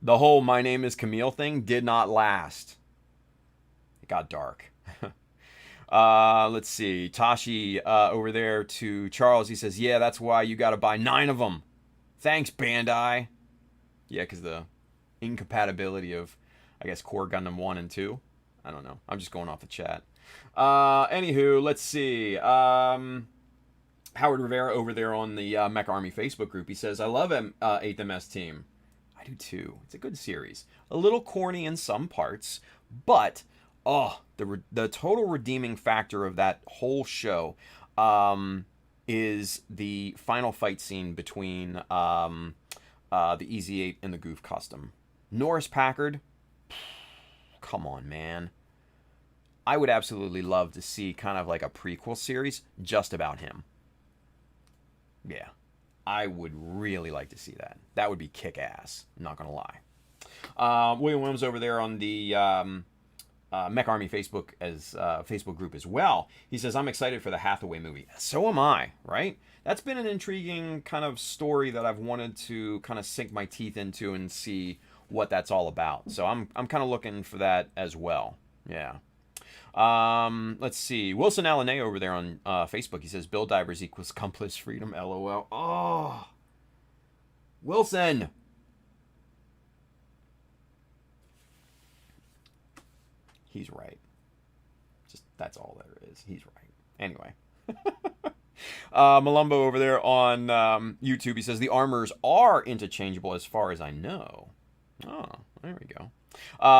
The whole my name is Camille thing did not last. It got dark. Let's see. Tashi over there to Charles. He says, yeah, that's why you got to buy 9 of them. Thanks, Bandai. Yeah, because the incompatibility of, I guess, Core Gundam 1 and 2. I don't know. I'm just going off the chat. Anywho, let's see. Howard Rivera over there on the Mech Army Facebook group. He says, I love 8th MS Team. I do too. It's a good series. A little corny in some parts, but the total redeeming factor of that whole show is the final fight scene between the EZ8 and the Goof Custom. Norris Packard, come on, man. I would absolutely love to see kind of like a prequel series just about him. Yeah. I would really like to see that. That would be kick-ass. I'm not going to lie. William Williams over there on the Mech Army Facebook group as well. He says, I'm excited for the Hathaway movie. So am I, right? That's been an intriguing kind of story that I've wanted to kind of sink my teeth into and see what that's all about. So I'm kind of looking for that as well. Yeah. Let's see. Wilson Alanay over there on Facebook. He says, Bill Divers equals Cumplice Freedom, LOL. Oh, Wilson. He's right. Just, that's all there is. He's right. Anyway. Malumbo over there on YouTube. He says, the armors are interchangeable as far as I know. Oh, there we go.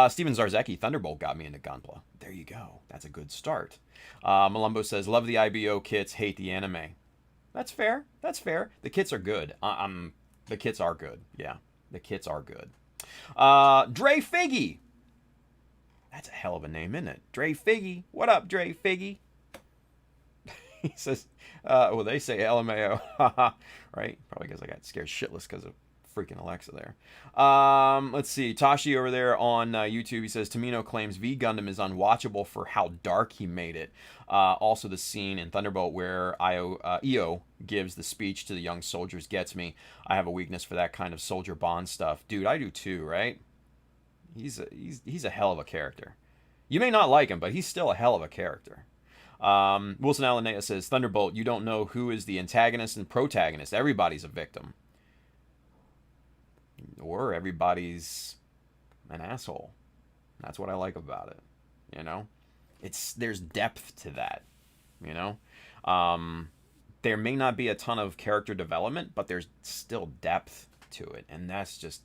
Steven Zarzecki, Thunderbolt got me into Gunpla. There you go. That's a good start. Malumbo says, love the IBO kits, hate the anime. That's fair. That's fair. The kits are good. The kits are good. Yeah, the kits are good. Dre Figgy. That's a hell of a name, isn't it? Dre Figgy. What up, Dre Figgy? He says, well, they say LMAO. Right? Probably because I got scared shitless because of freaking Alexa there. Let's see. Tashi over there on YouTube, he says, Tamino claims V Gundam is unwatchable for how dark he made it. Also, the scene in Thunderbolt where EO gives the speech to the young soldiers gets me. I have a weakness for that kind of soldier bond stuff. Dude, I do too, right? He's a hell of a character. You may not like him, but he's still a hell of a character. Wilson Alanea says, Thunderbolt, you don't know who is the antagonist and protagonist. Everybody's a victim. Or everybody's an asshole. That's what I like about it. You know? There's depth to that. You know? There may not be a ton of character development, but there's still depth to it. And that's just...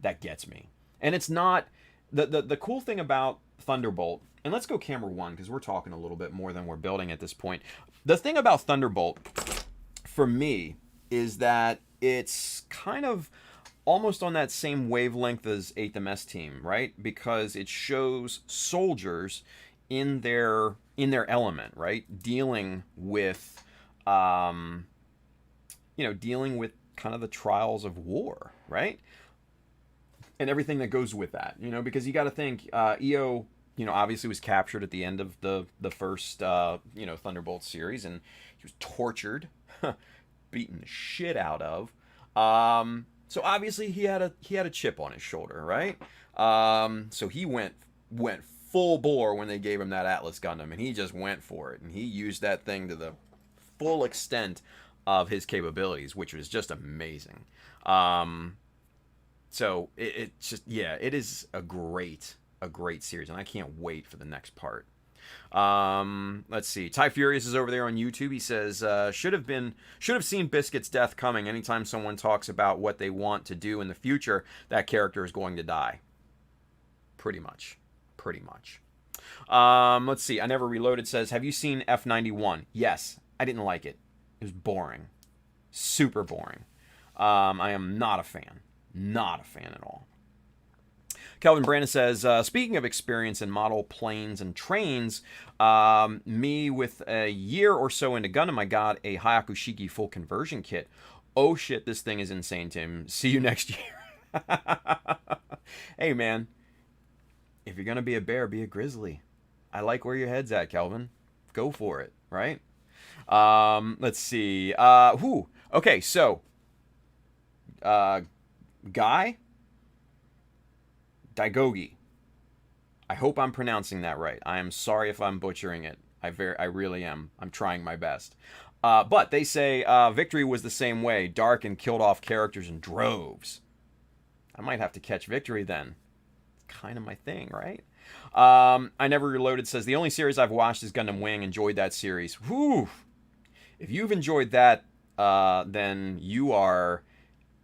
that gets me. And it's not... The cool thing about Thunderbolt... And let's go camera 1, because we're talking a little bit more than we're building at this point. The thing about Thunderbolt for me is that it's kind of almost on that same wavelength as 8th MS Team, right? Because it shows soldiers in their element, right? Dealing with dealing with kind of the trials of war, right? And everything that goes with that, because you got to think EO, obviously was captured at the end of the first Thunderbolt series, and he was tortured, beaten the shit out of. So obviously he had a chip on his shoulder, right? So he went full bore when they gave him that Atlas Gundam, and he just went for it, and he used that thing to the full extent of his capabilities, which was just amazing. So it is a great series, and I can't wait for the next part. Let's see. Ty Furious is over there on YouTube. He says, should have seen Biscuit's death coming. Anytime someone talks about what they want to do in the future, that character is going to die. Pretty much. Let's see. I Never Reloaded says, have you seen F91? Yes. I didn't like it. It was boring. Super boring. I am not a fan. Not a fan at all. Kelvin Brandon says, speaking of experience in model planes and trains, me with a year or so into Gundam, I got a Hayakushiki full conversion kit. Oh shit, this thing is insane, Tim. See you next year. Hey man, if you're going to be a bear, be a grizzly. I like where your head's at, Kelvin. Go for it, right? Let's see. Okay, so Guy Daigogi. I hope I'm pronouncing that right. I am sorry if I'm butchering it. I really am. I'm trying my best. But they say Victory was the same way. Dark and killed off characters in droves. I might have to catch Victory then. It's kind of my thing, right? I Never Reloaded says, the only series I've watched is Gundam Wing. Enjoyed that series. Whew. If you've enjoyed that, then you are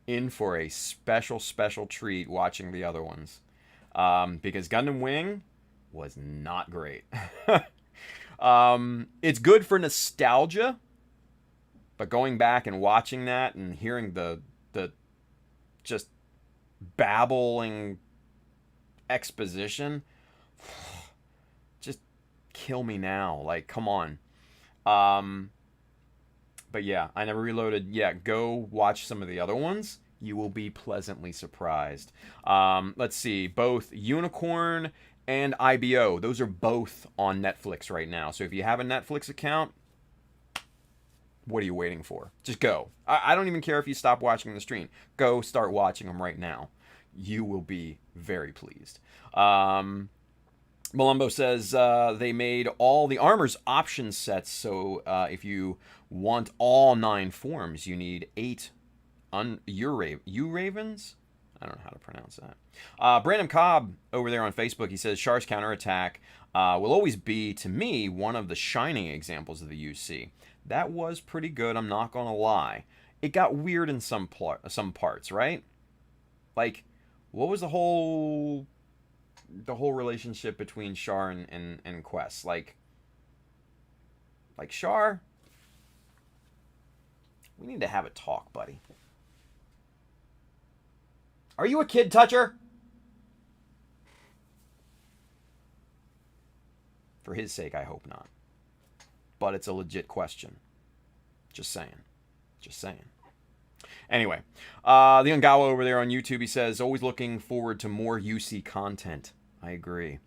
in for a special treat watching the other ones. Because Gundam Wing was not great. It's good for nostalgia, but going back and watching that and hearing the just babbling exposition, just kill me now. Like, come on. But yeah, I Never Reloaded. Yeah, go watch some of the other ones. You will be pleasantly surprised. Let's see. Both Unicorn and IBO. Those are both on Netflix right now. So if you have a Netflix account, what are you waiting for? Just go. I don't even care if you stop watching the stream. Go start watching them right now. You will be very pleased. Malumbo says they made all the armor's option sets. So if you want all 9 forms, you need 8 U-Ravens? I don't know how to pronounce that. Brandon Cobb over there on Facebook, he says, Char's counterattack will always be, to me, one of the shining examples of the UC. That was pretty good, I'm not going to lie. It got weird in some parts, right? Like, what was the whole relationship between Char and Quest? Like Char, we need to have a talk, buddy. Are you a kid toucher? For his sake, I hope not. But it's a legit question. Just saying. Anyway, the Ungawa over there on YouTube, he says, always looking forward to more UC content. I agree.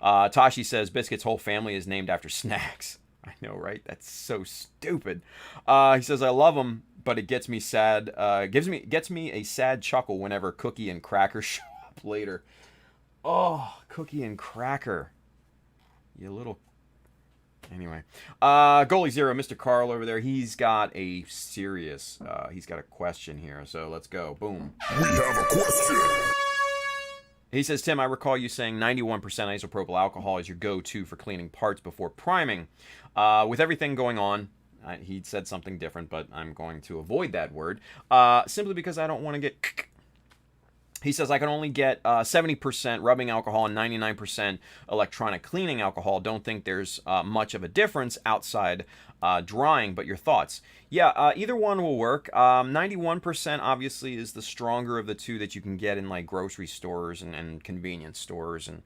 Tashi says, Biscuit's whole family is named after snacks. I know, right? That's so stupid. He says, I love them, but it gets me sad. Gets me a sad chuckle whenever Cookie and Cracker show up later. Oh, Cookie and Cracker. You little... Anyway. Goalie Zero, Mr. Carl over there, he's got a serious... he's got a question here, so let's go. Boom. We have a question. He says, Tim, I recall you saying 91% isopropyl alcohol is your go-to for cleaning parts before priming. With everything going on, he said something different, but I'm going to avoid that word, simply because I don't want to get... He says, I can only get 70% rubbing alcohol and 99% electronic cleaning alcohol. Don't think there's much of a difference outside drying, but your thoughts. Yeah, either one will work. 91% obviously is the stronger of the two that you can get in like grocery stores and convenience stores and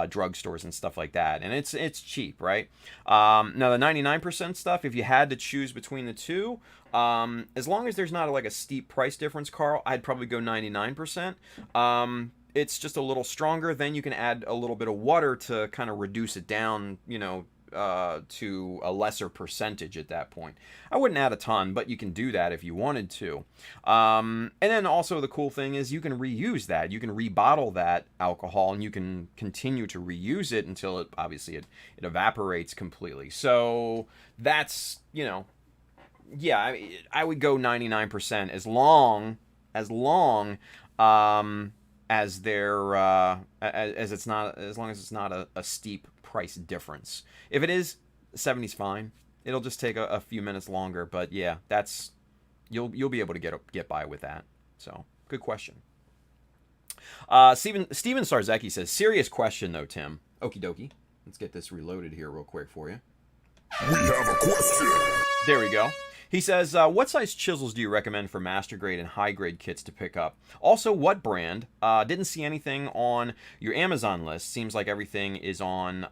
drug stores and stuff like that. And it's cheap, right? Now the 99% stuff, if you had to choose between the two, as long as there's not like a steep price difference, Carl, I'd probably go 99%. It's just a little stronger. Then you can add a little bit of water to kind of reduce it down, to a lesser percentage at that point. I wouldn't add a ton, but you can do that if you wanted to. And then also the cool thing is you can reuse that. You can rebottle that alcohol and you can continue to reuse it until it obviously it evaporates completely. So that's, yeah, I would go 99% as long as it's not a steep price difference. If it is, 70's fine. It'll just take a few minutes longer, but yeah, that's you'll be able to get by with that. So good question. Steven Sarzecki says, serious question though, Tim. Okie dokie. Let's get this reloaded here real quick for you. We have a question. There we go. He says, what size chisels do you recommend for master grade and high grade kits to pick up? Also, what brand? Didn't see anything on your Amazon list. Seems like everything is on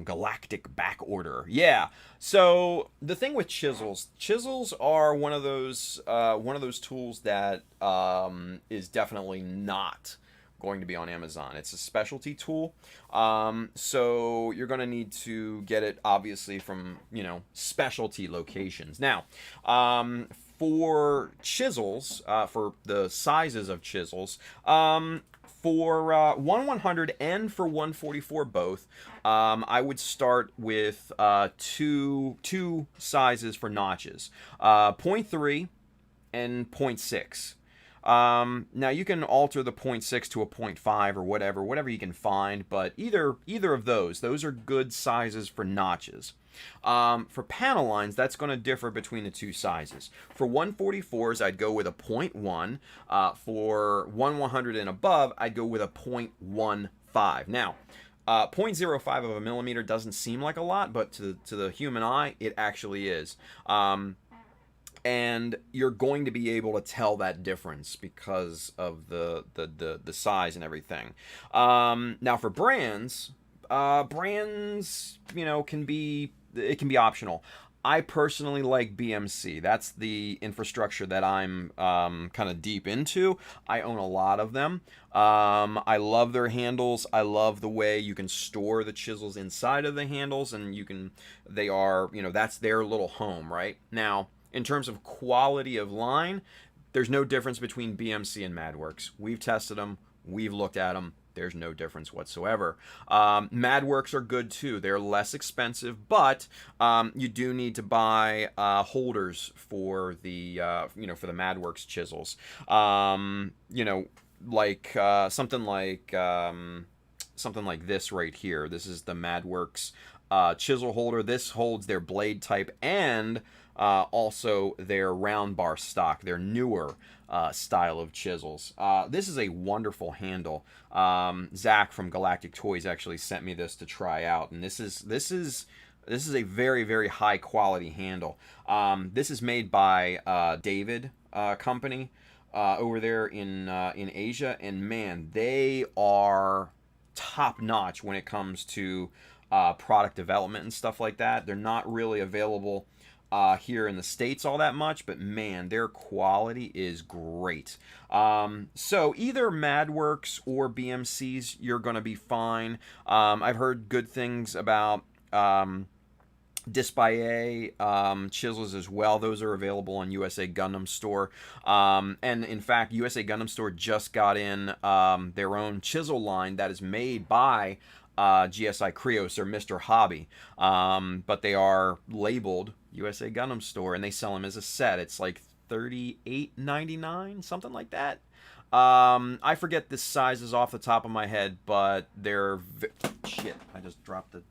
galactic back order. Yeah. So the thing with chisels are one of those tools that is definitely not going to be on Amazon. It's a specialty tool, so you're going to need to get it obviously from specialty locations. Now, for chisels, for the sizes of chisels, for 100 and for 144 both, I would start with two sizes for notches, 0.3 and 0.6. Now you can alter the 0.6 to a 0.5 or whatever you can find, but either of those are good sizes for notches. For panel lines, that's going to differ between the two sizes. For 144s, I'd go with a 0.1. For 100 and above, I'd go with a 0.15. Now, 0.05 of a millimeter doesn't seem like a lot, but to the human eye, it actually is. And you're going to be able to tell that difference because of the size and everything. Now for brands can be optional. I personally like BMC. That's the infrastructure that I'm kind of deep into. I own a lot of them. I love their handles. I love the way you can store the chisels inside of the handles, and that's their little home, right? Now, in terms of quality of line, there's no difference between BMC and MadWorks. We've tested them. We've looked at them. There's no difference whatsoever. MadWorks are good too. They're less expensive, but you do need to buy holders for the for the MadWorks chisels. Something like this right here. This is the MadWorks chisel holder. This holds their blade type and also their round bar stock, their newer style of chisels. This is a wonderful handle. Zach from Galactic Toys actually sent me this to try out, and this is a very, very high quality handle. This is made by David Company over there in Asia, and man, they are top notch when it comes to product development and stuff like that. They're not really available here in the States all that much, but man, their quality is great. So either MadWorks or BMCs, you're going to be fine. I've heard good things about Dispaye chisels as well. Those are available on USA Gundam Store. And in fact, USA Gundam Store just got in their own chisel line that is made by GSI Krios or Mr. Hobby, but they are labeled USA Gundam Store, and they sell them as a set. It's like $38.99, something like that. I forget the sizes off the top of my head, but they're shit. I just dropped the.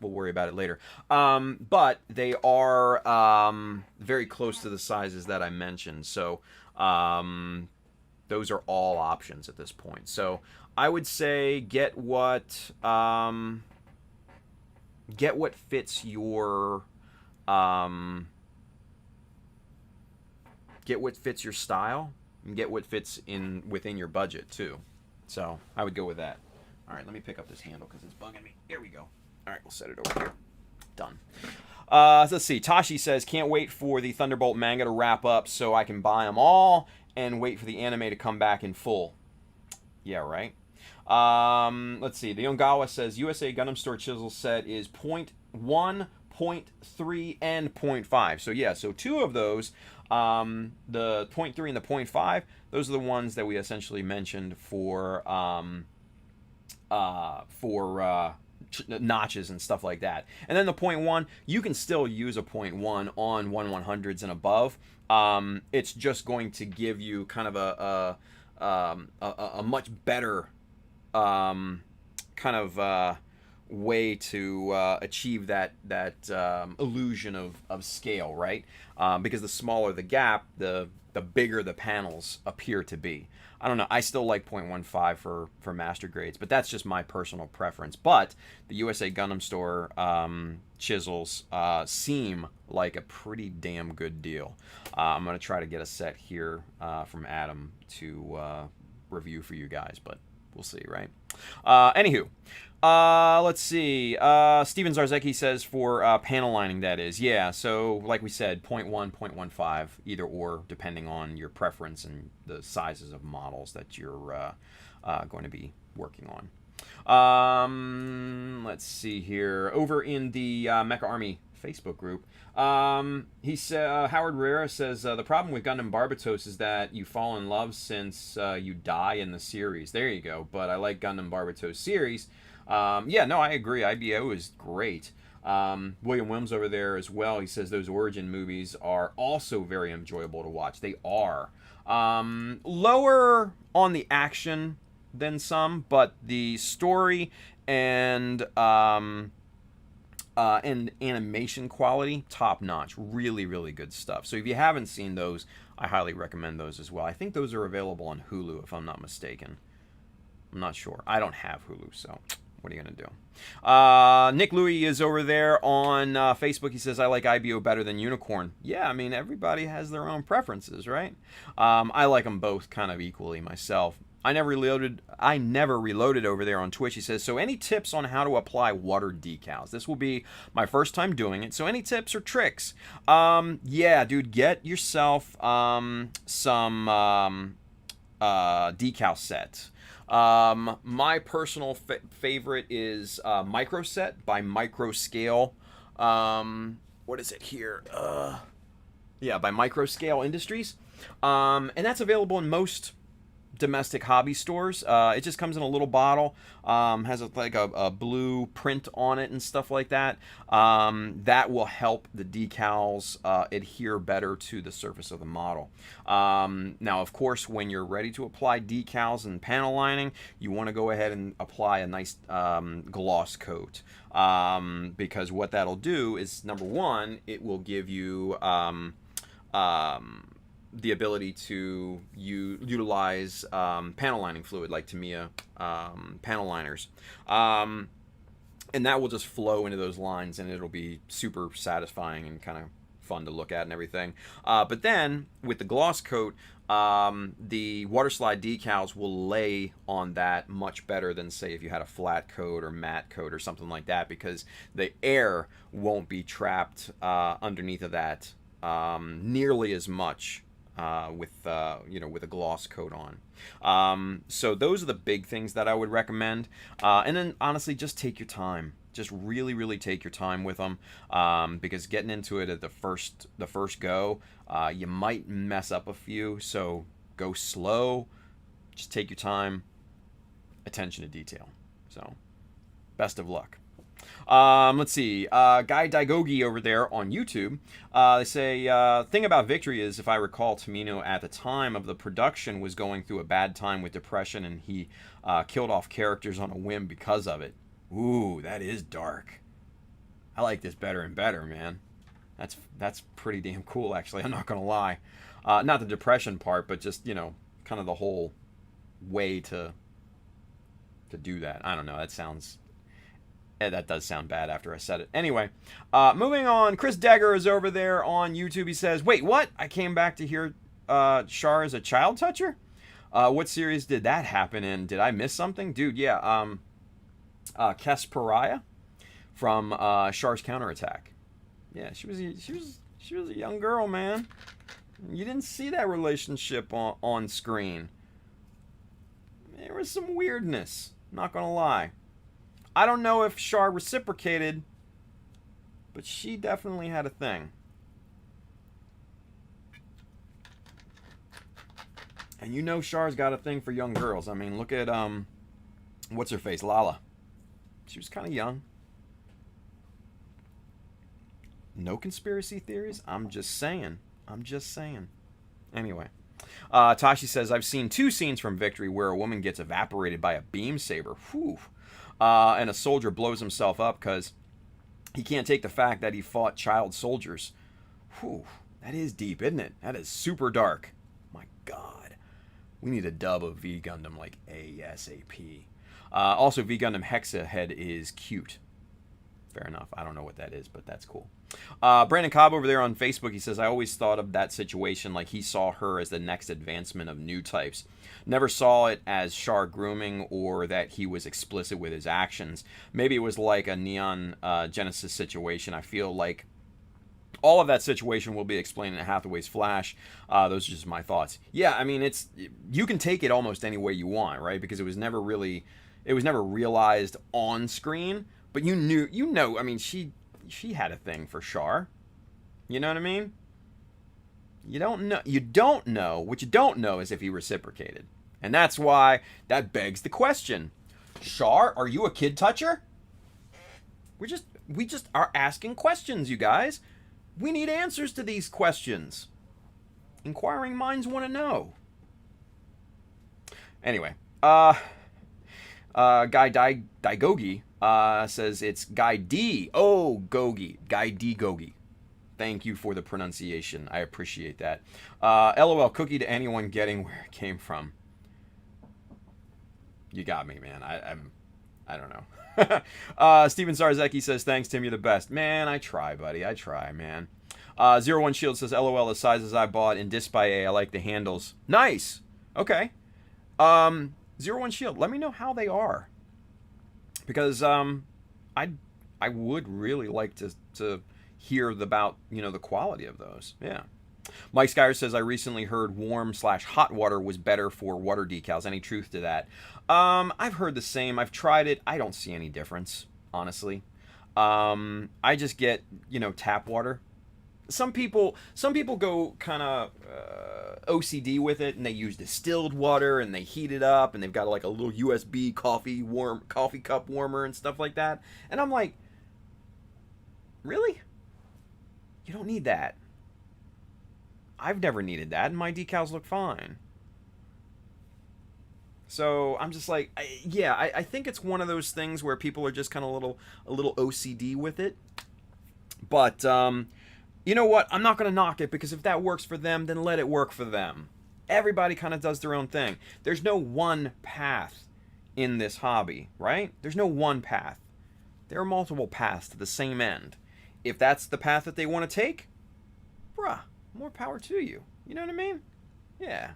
We'll worry about it later. But they are very close to the sizes that I mentioned. So those are all options at this point. So I would say get what fits your get what fits your style and get what fits within your budget too. So I would go with that. All right, let me pick up this handle because it's bugging me. Here we go. All right, we'll set it over here. Done. So let's see. Tashi says, can't wait for the Thunderbolt manga to wrap up so I can buy them all and wait for the anime to come back in full. Yeah, right. Let's see. The Ongawa says, USA Gundam Store chisel set is 0.1, 0.3, and 0.5. So yeah, so two of those, the 0.3 and the 0.5, those are the ones that we essentially mentioned for notches and stuff like that. And then the 0.1, you can still use a 0.1 on 1/100s and above. It's just going to give you kind of a much better way to achieve that illusion of scale, right? Because the smaller the gap, the bigger the panels appear to be. I don't know. I still like 0.15 for master grades, but that's just my personal preference. But the USA Gundam Store chisels seem like a pretty damn good deal. I'm going to try to get a set here from Adam to review for you guys, but we'll see, right? Anywho, let's see. Steven Zarzecki says for panel lining, that is. Yeah, so like we said, 0.1, 0.15, either or, depending on your preference and the sizes of models that you're going to be working on. Let's see here. Over in the Mecha Army Facebook group, he said, Howard Rivera says, the problem with Gundam Barbatos is that you fall in love since you die in the series. There you go. But I like Gundam Barbatos series. Yeah, no, I agree. IBO is great. William Wilms over there as well. He says those origin movies are also very enjoyable to watch. They are. Lower on the action than some, but the story and animation quality, top notch. Really, really good stuff. So if you haven't seen those, I highly recommend those as well. I think those are available on Hulu, if I'm not mistaken. I'm not sure. I don't have Hulu, so what are you going to do? Nick Louie is over there on Facebook. He says, I like IBO better than Unicorn. Yeah, I mean, everybody has their own preferences, right? I like them both kind of equally myself. I never reloaded over there on Twitch. He says, so any tips on how to apply water decals? This will be my first time doing it. So any tips or tricks? Yeah, dude, get yourself some decal set. My personal favorite is Micro Set by Microscale. What is it here? Yeah, by Microscale Industries. And that's available in most domestic hobby stores. It just comes in a little bottle, has a blue print on it and stuff like that. That will help the decals adhere better to the surface of the model. Now, of course, when you're ready to apply decals and panel lining, you want to go ahead and apply a nice gloss coat, because what that'll do is, number one, it will give you the ability to utilize panel lining fluid like Tamiya panel liners. And that will just flow into those lines, and it'll be super satisfying and kind of fun to look at and everything. But then, with the gloss coat, the water slide decals will lay on that much better than, say, if you had a flat coat or matte coat or something like that, because the air won't be trapped underneath of that nearly as much with a gloss coat on. So those are the big things that I would recommend. And then honestly, just take your time. Just really, really take your time with them, because getting into it at the first go, you might mess up a few. So go slow. Just take your time. Attention to detail. So best of luck. Let's see. Guy Daigogi over there on YouTube. They say, thing about Victory is, if I recall, Tamino at the time of the production was going through a bad time with depression, and he killed off characters on a whim because of it. Ooh, that is dark. I like this better and better, man. That's pretty damn cool, actually. I'm not gonna lie. Not the depression part, but just, kind of the whole way to do that. I don't know. That sounds That does sound bad after I said it. Anyway, moving on. Chris Degger is over there on YouTube. He says, wait, what? I came back to hear Char is a child toucher? What series did that happen in? Did I miss something? Dude, yeah. Kes Pariah from Char's Counterattack. Yeah, she was a young girl, man. You didn't see that relationship on screen. There was some weirdness, not gonna lie. I don't know if Char reciprocated, but she definitely had a thing. And you know Char's got a thing for young girls. I mean, look at, what's her face, Lala. She was kind of young. No conspiracy theories? I'm just saying. Anyway. Tashi says, I've seen 2 scenes from Victory where a woman gets evaporated by a beam saber. Whew. And a soldier blows himself up because he can't take the fact that he fought child soldiers. Whew. That is deep, isn't it? That is super dark. My God. We need a dub of V Gundam like ASAP. Also, V Gundam Hexa head is cute. Fair enough. I don't know what that is, but that's cool. Brandon Cobb over there on Facebook, he says, I always thought of that situation like he saw her as the next advancement of new types. Never saw it as Char grooming or that he was explicit with his actions. Maybe it was like a Neon Genesis situation. I feel like all of that situation will be explained in Hathaway's Flash. Those are just my thoughts. Yeah, I mean, you can take it almost any way you want, right? Because it was never realized on screen. But you know, I mean, she had a thing for Char. You know what I mean? What you don't know is if he reciprocated. And that's why that begs the question. Char, are you a kid toucher? We just are asking questions, you guys. We need answers to these questions. Inquiring minds want to know. Anyway, Guy Daigogi says it's Guy D. Oh, Gogi. Guy D. Gogi. Thank you for the pronunciation. I appreciate that. LOL, cookie to anyone getting where it came from. You got me, man. I don't know. Steven Zarzecki says, thanks, Tim. You're the best. Man, I try, buddy. I try, man. 01 Shield says, LOL, the sizes I bought in Dispaye. I like the handles. Nice. Okay. 01 Shield, let me know how they are. Because I would really like to hear about, the quality of those. Yeah. Mike Skyer says, I recently heard warm/hot water was better for water decals. Any truth to that? I've heard the same. I've tried it. I don't see any difference, honestly. I just get, tap water. Some people go kind of OCD with it, and they use distilled water, and they heat it up, and they've got like a little USB coffee cup warmer and stuff like that. And I'm like, really? You don't need that. I've never needed that, and my decals look fine. So I'm just like, I think it's one of those things where people are just kind of a little OCD with it. But you know what? I'm not going to knock it, because if that works for them, then let it work for them. Everybody kind of does their own thing. There's no one path in this hobby, right? There's no one path. There are multiple paths to the same end. If that's the path that they want to take, bruh, more power to you. You know what I mean? Yeah.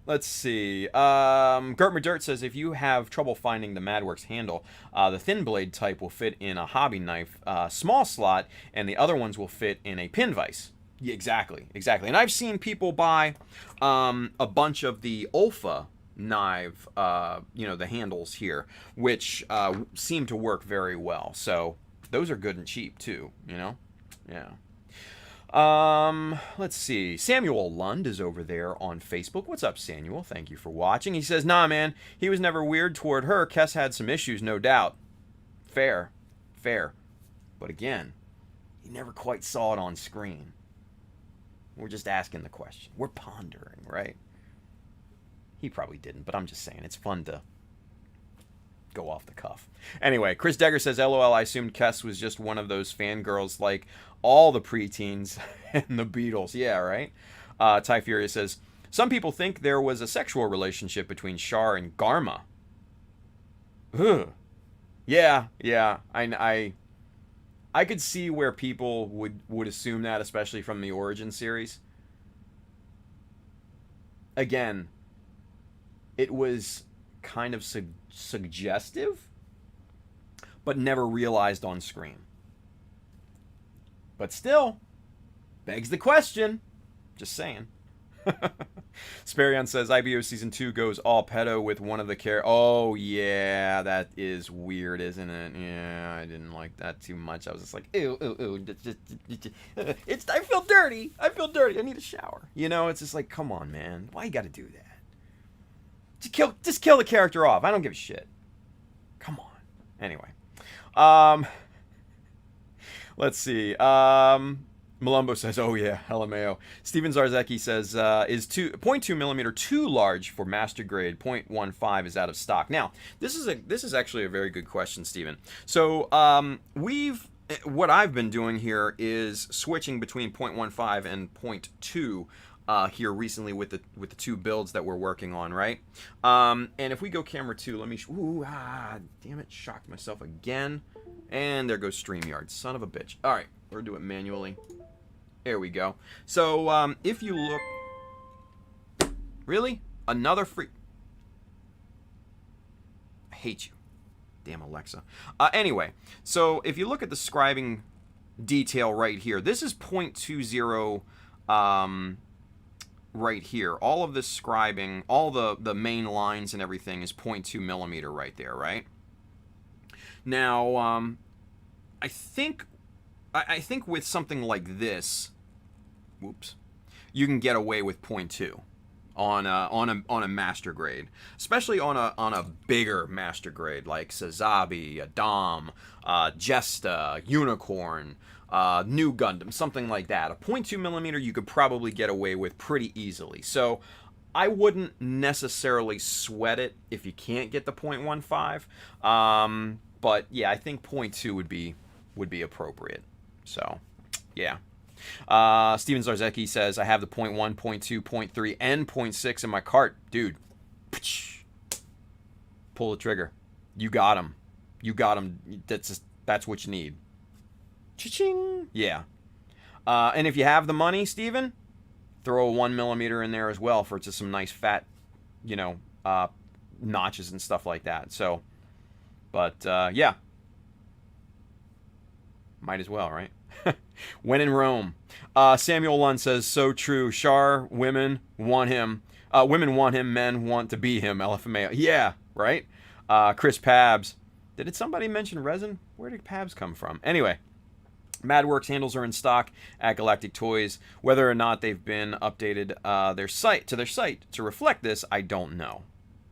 Let's see. Gert Dirt says, if you have trouble finding the Madworks handle, the thin blade type will fit in a hobby knife small slot, and the other ones will fit in a pin vise. Yeah, exactly. And I've seen people buy a bunch of the Olfa knife, the handles here, which seem to work very well. So those are good and cheap too, Yeah. Let's see. Samuel Lund is over there on Facebook. What's up, Samuel? Thank you for watching. He says, nah, man, he was never weird toward her. Kes had some issues, no doubt. Fair. But again, he never quite saw it on screen. We're just asking the question. We're pondering, right? He probably didn't, but I'm just saying it's fun to go off the cuff. Anyway, Chris Degger says, LOL, I assumed Kes was just one of those fangirls like all the preteens and the Beatles. Yeah, right? Ty Furia says, some people think there was a sexual relationship between Char and Garma. Ugh. Yeah, yeah. I could see where people would assume that, especially from the Origin series. Again, it was kind of suggestive, but never realized on screen. But still, begs the question. Just saying. Sparion says IBO Season 2 goes all pedo with one of the Oh, yeah, that is weird, isn't it? Yeah, I didn't like that too much. I was just like, ew, ew, ew. I feel dirty. I feel dirty. I need a shower. You know, it's just like, come on, man. Why you gotta do that? Just kill the character off. I don't give a shit. Come on. Anyway. Let's see. Malumbo says, oh yeah, LMAO. Steven Zarzecki says, is 0.2 millimeter too large for master grade? 0.15 is out of stock. Now, this is actually a very good question, Steven. So, what I've been doing here is switching between 0.15 and 0.2 here recently with the two builds that we're working on, right? And if we go camera 2, let me... damn it, shocked myself again. And there goes StreamYard, son of a bitch. All right, we'll do it manually. There we go. So, if you look... Really? Another free... I hate you. Damn Alexa. Anyway, so if you look at the scribing detail right here, this is 0.20 right here. All of this scribing, all the main lines and everything is 0.2 millimeter right there, right? Now, I think with something like this, whoops, you can get away with 0.2 on a master grade, especially on a bigger master grade like Sazabi, Adam, Jesta, Unicorn, New Gundam, something like that. A 0.2 millimeter you could probably get away with pretty easily. So I wouldn't necessarily sweat it if you can't get the 0.15. But yeah, I think 0.2 would be appropriate. So yeah. Steven Zarzecki says, I have the 0.1, 0.2, 0.3, and 0.6 in my cart. Dude, pull the trigger. You got him. You got him. That's what you need. Cha-ching. Yeah. And if you have the money, Steven, throw a 1 millimeter in there as well for just some nice fat, notches and stuff like that. So, but yeah. Might as well, right? When in Rome. Samuel Lund says, so true. Char, women want him. Women want him, men want to be him. LFMAO. Yeah, right? Chris Pabs. Did somebody mention resin? Where did Pabs come from? Anyway, MadWorks handles are in stock at Galactic Toys. Whether or not they've been updated their site to reflect this, I don't know.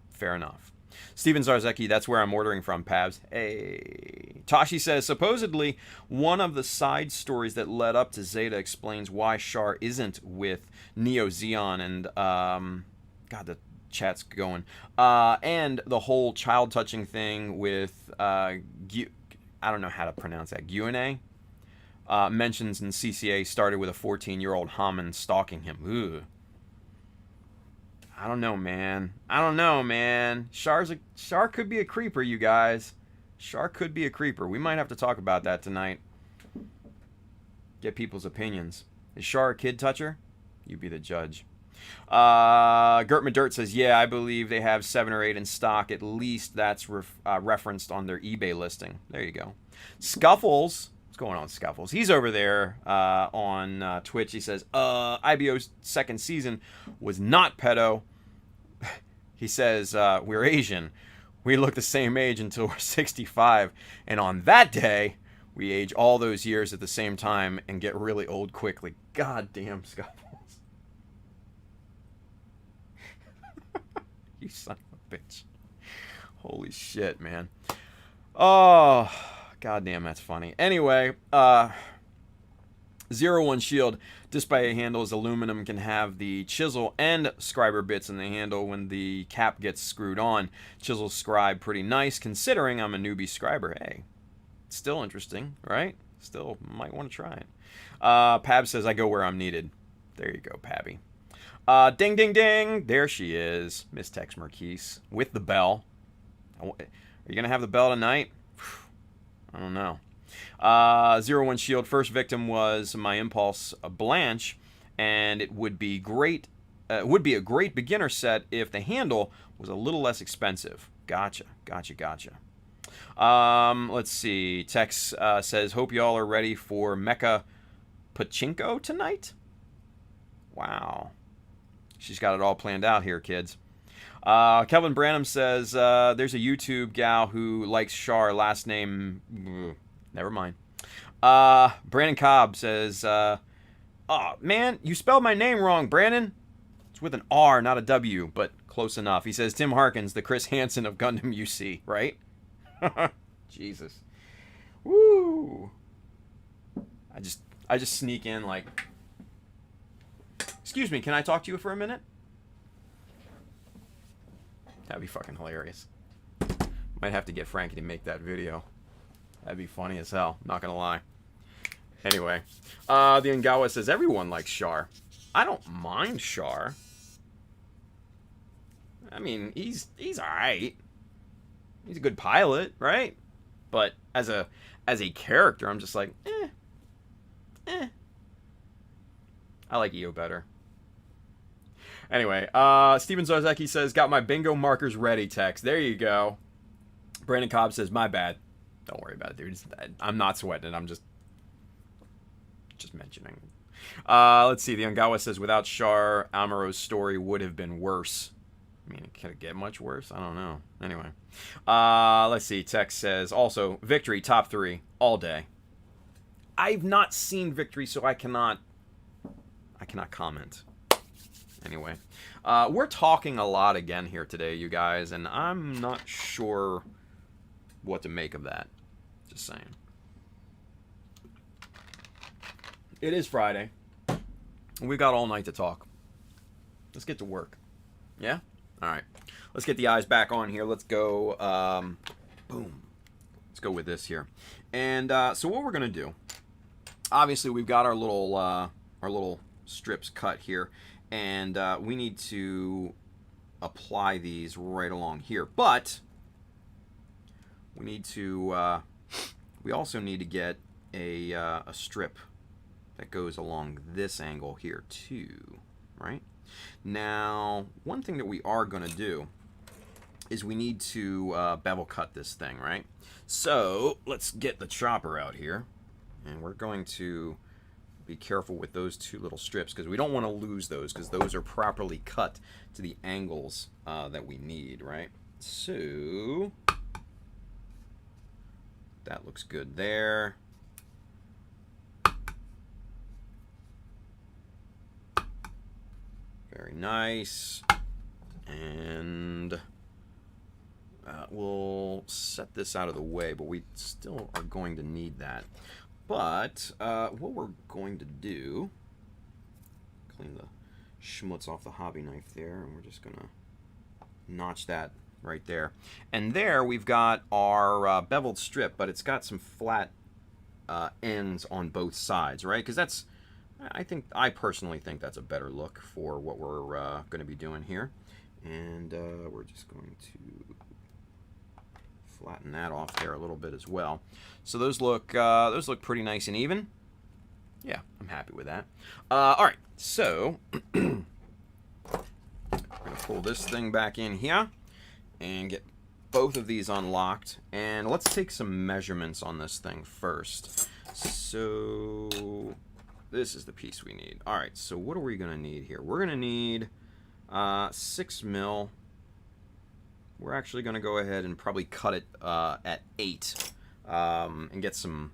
Fair enough. Steven Zarzecki, that's where I'm ordering from, Pabs. Hey. Tashi says, supposedly, one of the side stories that led up to Zeta explains why Char isn't with Neo Zeon and, God, the chat's going. And the whole child-touching thing with, I don't know how to pronounce that, Guane? Mentions in CCA started with a 14-year-old Haman stalking him. Ugh. I don't know, man. Char could be a creeper, you guys. Char could be a creeper. We might have to talk about that tonight. Get people's opinions. Is Char a kid toucher? You be the judge. Gert Madert says, yeah, I believe they have 7 or 8 in stock. At least that's referenced on their eBay listing. There you go. Scuffles. What's going on, Scuffles? He's over there on Twitch. He says, IBO's second season was not pedo. He says, we're Asian. We look the same age until we're 65. And on that day, we age all those years at the same time and get really old quickly. God damn, Scuffles. You son of a bitch. Holy shit, man. Oh... God damn, that's funny. Anyway, 01 Shield display handles aluminum can have the chisel and scriber bits in the handle when the cap gets screwed on. Chisel scribe pretty nice considering I'm a newbie scriber. Hey, still interesting, right? Still might want to try it. Pab says I go where I'm needed. There you go, Pabby. Ding, ding, ding. There she is, Miss Tex Marquise with the bell. Are you going to have the bell tonight? I don't know. 01 Shield. First victim was my Impulse Blanche, and it would be great. Would be a great beginner set if the handle was a little less expensive. Gotcha. Let's see. Tex says, hope y'all are ready for Mecha Pachinko tonight. Wow. She's got it all planned out here, kids. Kelvin Branham says, there's a YouTube gal who likes Char, last name... Never mind. Brandon Cobb says, oh, man, you spelled my name wrong, Brandon. It's with an R, not a W, but close enough. He says, Tim Harkins, the Chris Hansen of Gundam UC, right? Jesus. Woo. I just sneak in like... Excuse me, can I talk to you for a minute? That'd be fucking hilarious. Might have to get Frankie to make that video. That'd be funny as hell, not gonna lie. Anyway, the Ngawa says everyone likes Char. I don't mind Char. I mean, he's alright. He's a good pilot, right? But as a character, I'm just like, I like Io better. Anyway, Steven Zarzecki says, got my bingo markers ready, Tex. There you go. Brandon Cobb says, my bad. Don't worry about it, dude. I'm not sweating it. I'm just mentioning. Let's see. The Ungawa says, without Char, Amuro's story would have been worse. I mean, can it get much worse? I don't know. Anyway. Let's see. Tex says, also, Victory, top 3, all day. I've not seen Victory, so I cannot comment. Anyway, we're talking a lot again here today, you guys, and I'm not sure what to make of that. Just saying. It is Friday. We got all night to talk. Let's get to work. Yeah? All right. Let's get the eyes back on here. Let's go, boom. Let's go with this here. And so what we're going to do, obviously we've got our little strips cut here. And we need to apply these right along here. But we need to, we also need to get a strip that goes along this angle here too, right? Now, one thing that we are going to do is we need to bevel cut this thing, right? So let's get the chopper out here, and we're going to be careful with those two little strips because we don't want to lose those because those are properly cut to the angles that we need, right? So that looks good there. Very nice. And we'll set this out of the way, but we still are going to need that. But what we're going to do, clean the schmutz off the hobby knife there, and we're just going to notch that right there. And there we've got our beveled strip, but it's got some flat ends on both sides, right? Because that's, I personally think that's a better look for what we're going to be doing here. And we're just going to flatten that off there a little bit as well. So those look pretty nice and even. Yeah, I'm happy with that. All right, so we're gonna pull this thing back in here and get both of these unlocked. And let's take some measurements on this thing first. So this is the piece we need. All right, so what are we gonna need here? We're gonna need 6 mil. We're actually going to go ahead and probably cut it at 8 and get some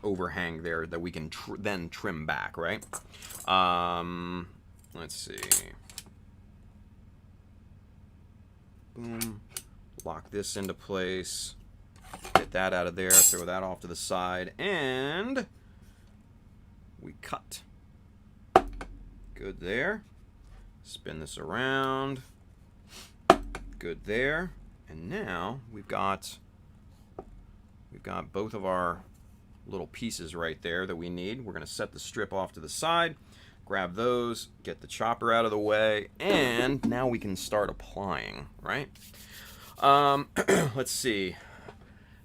overhang there that we can then trim back, right? Let's see. Boom. Lock this into place. Get that out of there. Throw that off to the side. And we cut. Good there. Spin this around. Good there. And now we've got both of our little pieces right there that we need. We're going to set the strip off to the side, grab those, get the chopper out of the way, and now we can start applying, right? Let's see.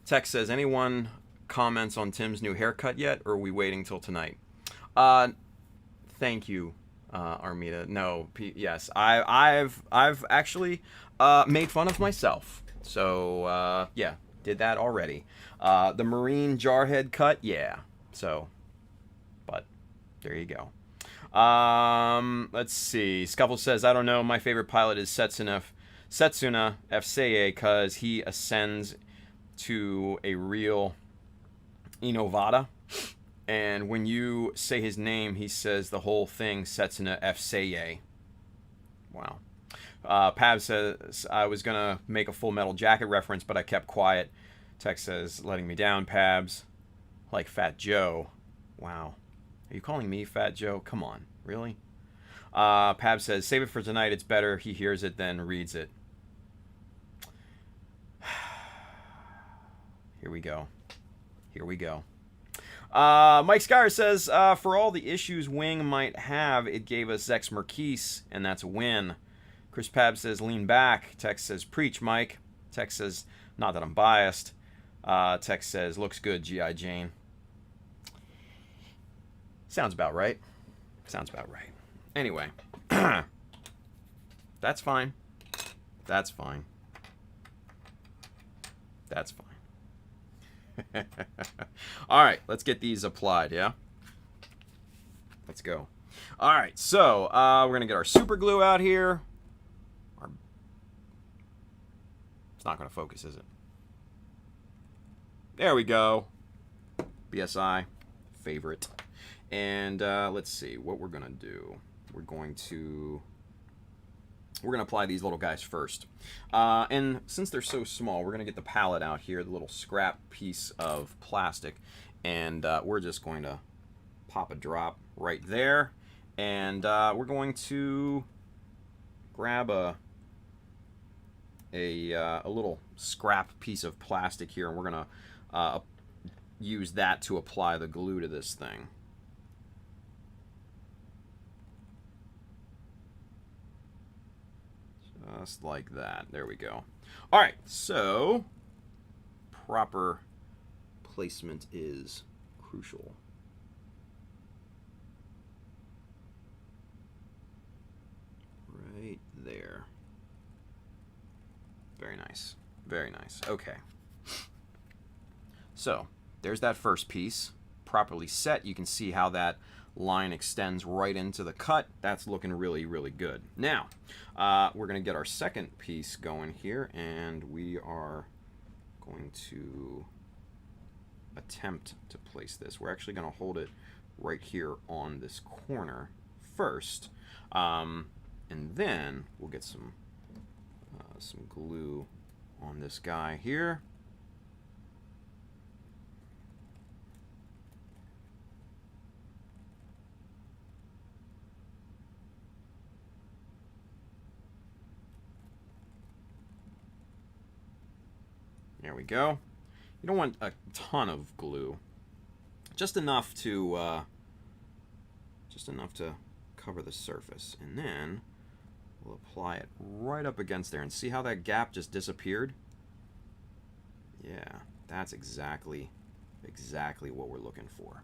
Text says, anyone comments on Tim's new haircut yet, or are we waiting till tonight? Thank you, Armida. No, yes, I've actually made fun of myself. So yeah, did that already. The Marine Jarhead cut, yeah. So, but there you go. Let's see. Scuffle says, I don't know. My favorite pilot is Setsuna Fseye because he ascends to a real Inovata. And when you say his name, he says the whole thing, Setsuna Fseye. Wow. Pav says, I was going to make a Full Metal Jacket reference, but I kept quiet. Text says, letting me down, Pabs. Like Fat Joe. Wow. Are you calling me Fat Joe? Come on. Really? Pab says, save it for tonight. It's better he hears it than reads it. Here we go. Here we go. Mike Skyer says, for all the issues Wing might have, it gave us Zex Marquise, and that's a win. Chris Pab says, lean back. Text says, preach, Mike. Text says, not that I'm biased. Text says, looks good, G.I. Jane. Sounds about right. Sounds about right. Anyway. That's fine. That's fine. That's fine. All right, let's get these applied, yeah? Let's go. All right, so we're going to get our super glue out here. It's not going to focus, is it? There we go. BSI, favorite. And let's see what we're going to do. We're going to apply these little guys first. And since they're so small, we're going to get the palette out here, the little scrap piece of plastic. And we're just going to pop a drop right there. And we're going to grab a little scrap piece of plastic here. And we're going to use that to apply the glue to this thing. Just like that. There we go. All right, so proper placement is crucial. Right there. Very nice. Very nice. Okay. So there's that first piece. Properly set. You can see how that line extends right into the cut. That's looking really, really good. Now, we're going to get our second piece going here, and we are going to attempt to place this. We're actually going to hold it right here on this corner first, and then we'll get some glue on this guy here. There we go. You don't want a ton of glue, just enough to cover the surface, and then we'll apply it right up against there. And see how that gap just disappeared? Yeah, that's exactly what we're looking for.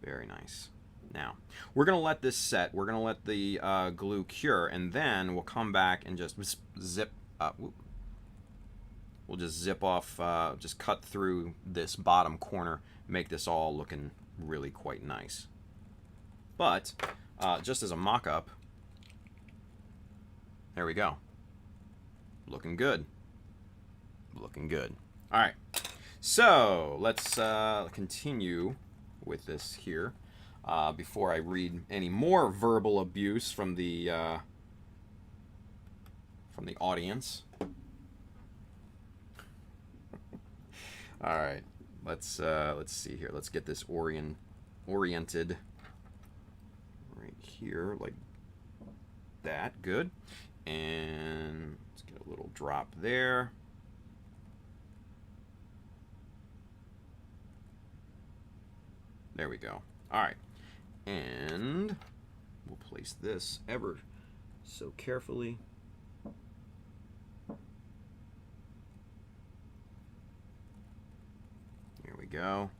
Very nice. Now, we're going to let this set. We're going to let the glue cure, and then we'll come back and just zip up. We'll just zip off, just cut through this bottom corner, make this all looking really quite nice. But, just as a mock-up, there we go. Looking good. Looking good. All right. So, let's continue with this here. Before I read any more verbal abuse from the audience. All right, let's see here. Let's get this oriented right here like that. Good, and let's get a little drop there. There we go. All right. And we'll place this ever so carefully go.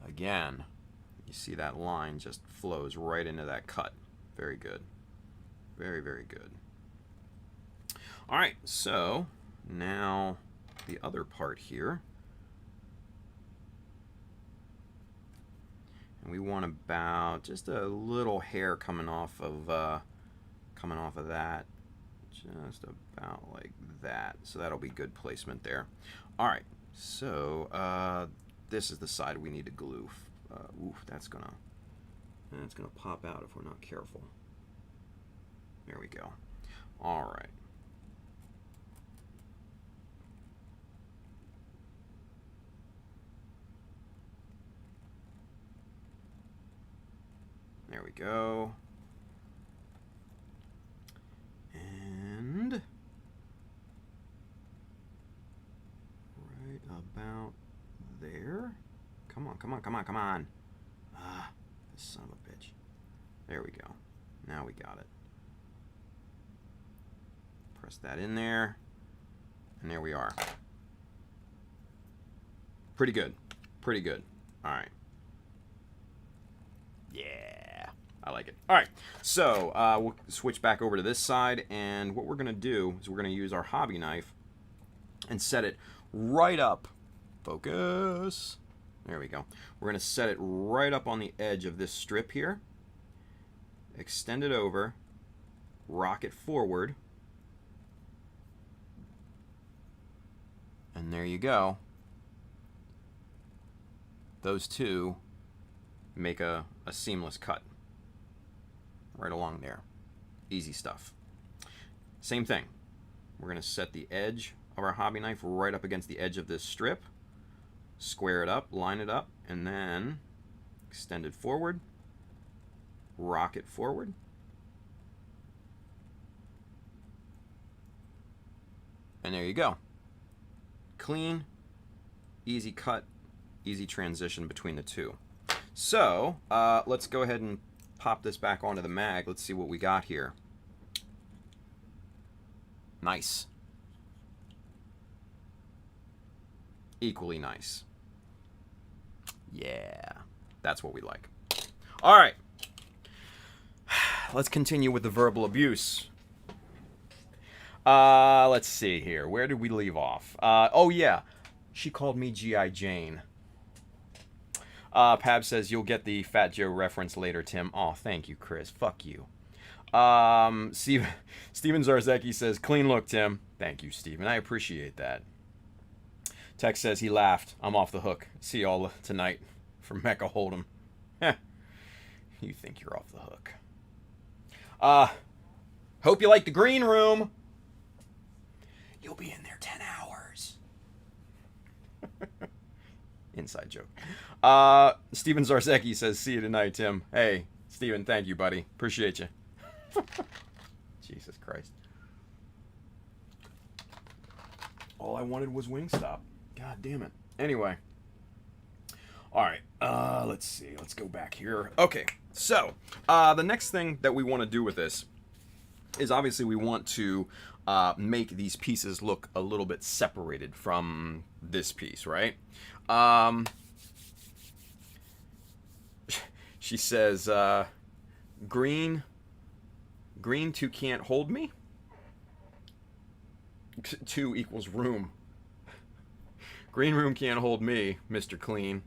Again, you see that line just flows right into that cut. Very good. Very, very good. All right, so now the other part here. And we want about just a little hair coming off of that. Just about like that. So that'll be good placement there. All right, so this is the side we need to glue. Oof, that's gonna pop out if we're not careful. There we go. All right. There we go. And right about there. Come on, come on, come on, come on. Ah, this son of a bitch. There we go. Now we got it. Press that in there. And there we are. Pretty good. Pretty good. All right. Yeah, I like it. All right, so we'll switch back over to this side, and what we're going to do is we're going to use our hobby knife and set it right up. Focus. There we go. We're going to set it right up on the edge of this strip here. Extend it over. Rock it forward. And there you go. Those two make a seamless cut right along there. Easy stuff. Same thing. We're going to set the edge of our hobby knife right up against the edge of this strip, square it up, line it up, and then extend it forward, rock it forward, and there you go. Clean, easy cut, easy transition between the two. So, let's go ahead and pop this back onto the mag. Let's see what we got here. Nice. Equally nice. Yeah, that's what we like. All right. Let's continue with the verbal abuse. Let's see here. Where did we leave off? Oh, yeah. She called me G.I. Jane. Pab says, you'll get the Fat Joe reference later, Tim. Oh, thank you, Chris. Fuck you. Steven Zarzecki says, clean look, Tim. Thank you, Steven. I appreciate that. Tex says, he laughed. I'm off the hook. See y'all tonight for Mecha Hold'em. Heh. You think you're off the hook. Hope you like the green room. You'll be in there 10 hours. Inside joke. Steven Zarzecki says, see you tonight, Tim. Hey, Steven, thank you, buddy. Appreciate you. Jesus Christ. All I wanted was Wingstop. God damn it. Anyway. Alright, let's see. Let's go back here. Okay, so, the next thing that we want to do with this is obviously we want to make these pieces look a little bit separated from this piece, right? She says, green 2 can't hold me. 2 equals room. Green room can't hold me, Mr. Clean.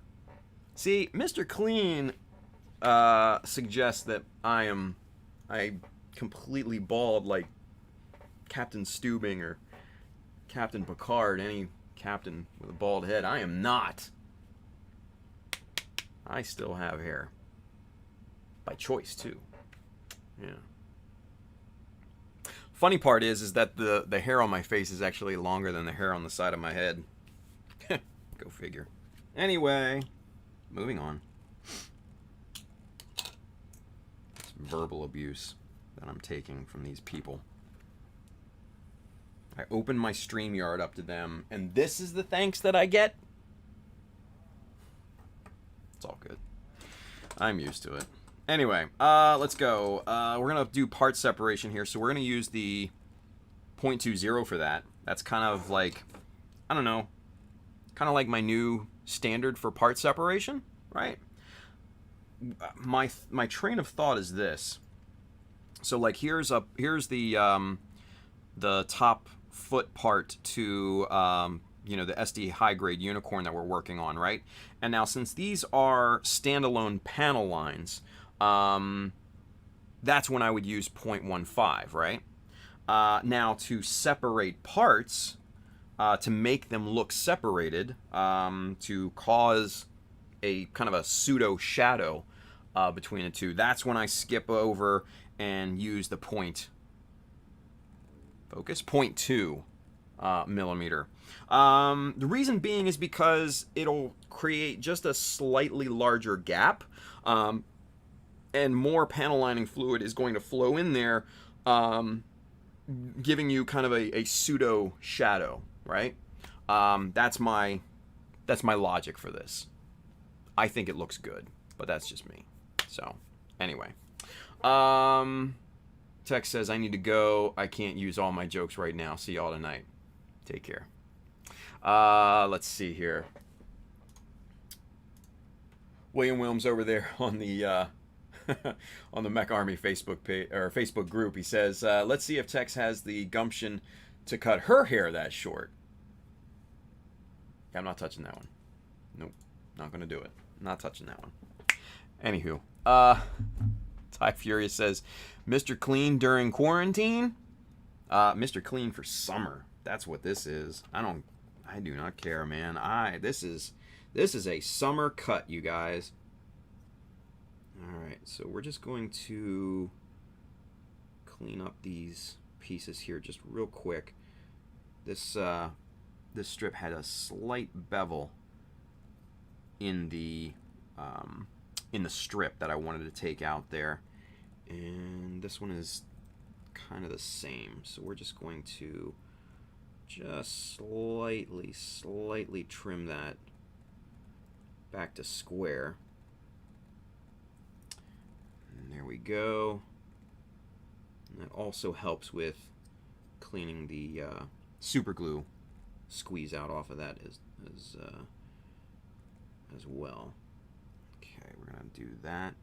See, Mr. Clean suggests that I completely bald like Captain Stubing or Captain Picard, any captain with a bald head. I am not. I still have hair. By choice, too. Yeah. Funny part is that the hair on my face is actually longer than the hair on the side of my head. Go figure. Anyway, moving on. It's verbal abuse that I'm taking from these people. I open my StreamYard up to them, and this is the thanks that I get? It's all good. I'm used to it. Anyway, let's go. We're going to do part separation here, so we're going to use the 0.20 for that. That's kind of like, I don't know, kind of like my new standard for part separation, right? My train of thought is this. So like here's the top foot part to the SD high grade unicorn that we're working on, right? And now since these are standalone panel lines, that's when I would use 0.15, right? Now to separate parts, to make them look separated, to cause a kind of a pseudo shadow between the two, that's when I skip over and use the 0.2 millimeter. The reason being is because it'll create just a slightly larger gap, and more panel lining fluid is going to flow in there, giving you kind of a pseudo shadow, right? That's my logic for this. I think it looks good, but that's just me. So anyway, Tex says I need to go. I can't use all my jokes right now. See y'all tonight. Take care. Let's see here. William Wilms over there on the on the Mech Army Facebook page or Facebook group. He says, "Let's see if Tex has the gumption to cut her hair that short." Yeah, I'm not touching that one. Nope, not gonna do it. Not touching that one. Anywho, Ty Furious says, "Mr. Clean during quarantine." Mr. Clean for summer. That's what this is. I do not care, man. This is a summer cut, you guys. Alright, so we're just going to clean up these pieces here just real quick. This strip had a slight bevel in the strip that I wanted to take out there, and this one is kind of the same. So we're just going to just slightly trim that back to square. And there we go. And that also helps with cleaning the super glue squeeze out off of that as well. Okay, we're gonna do that.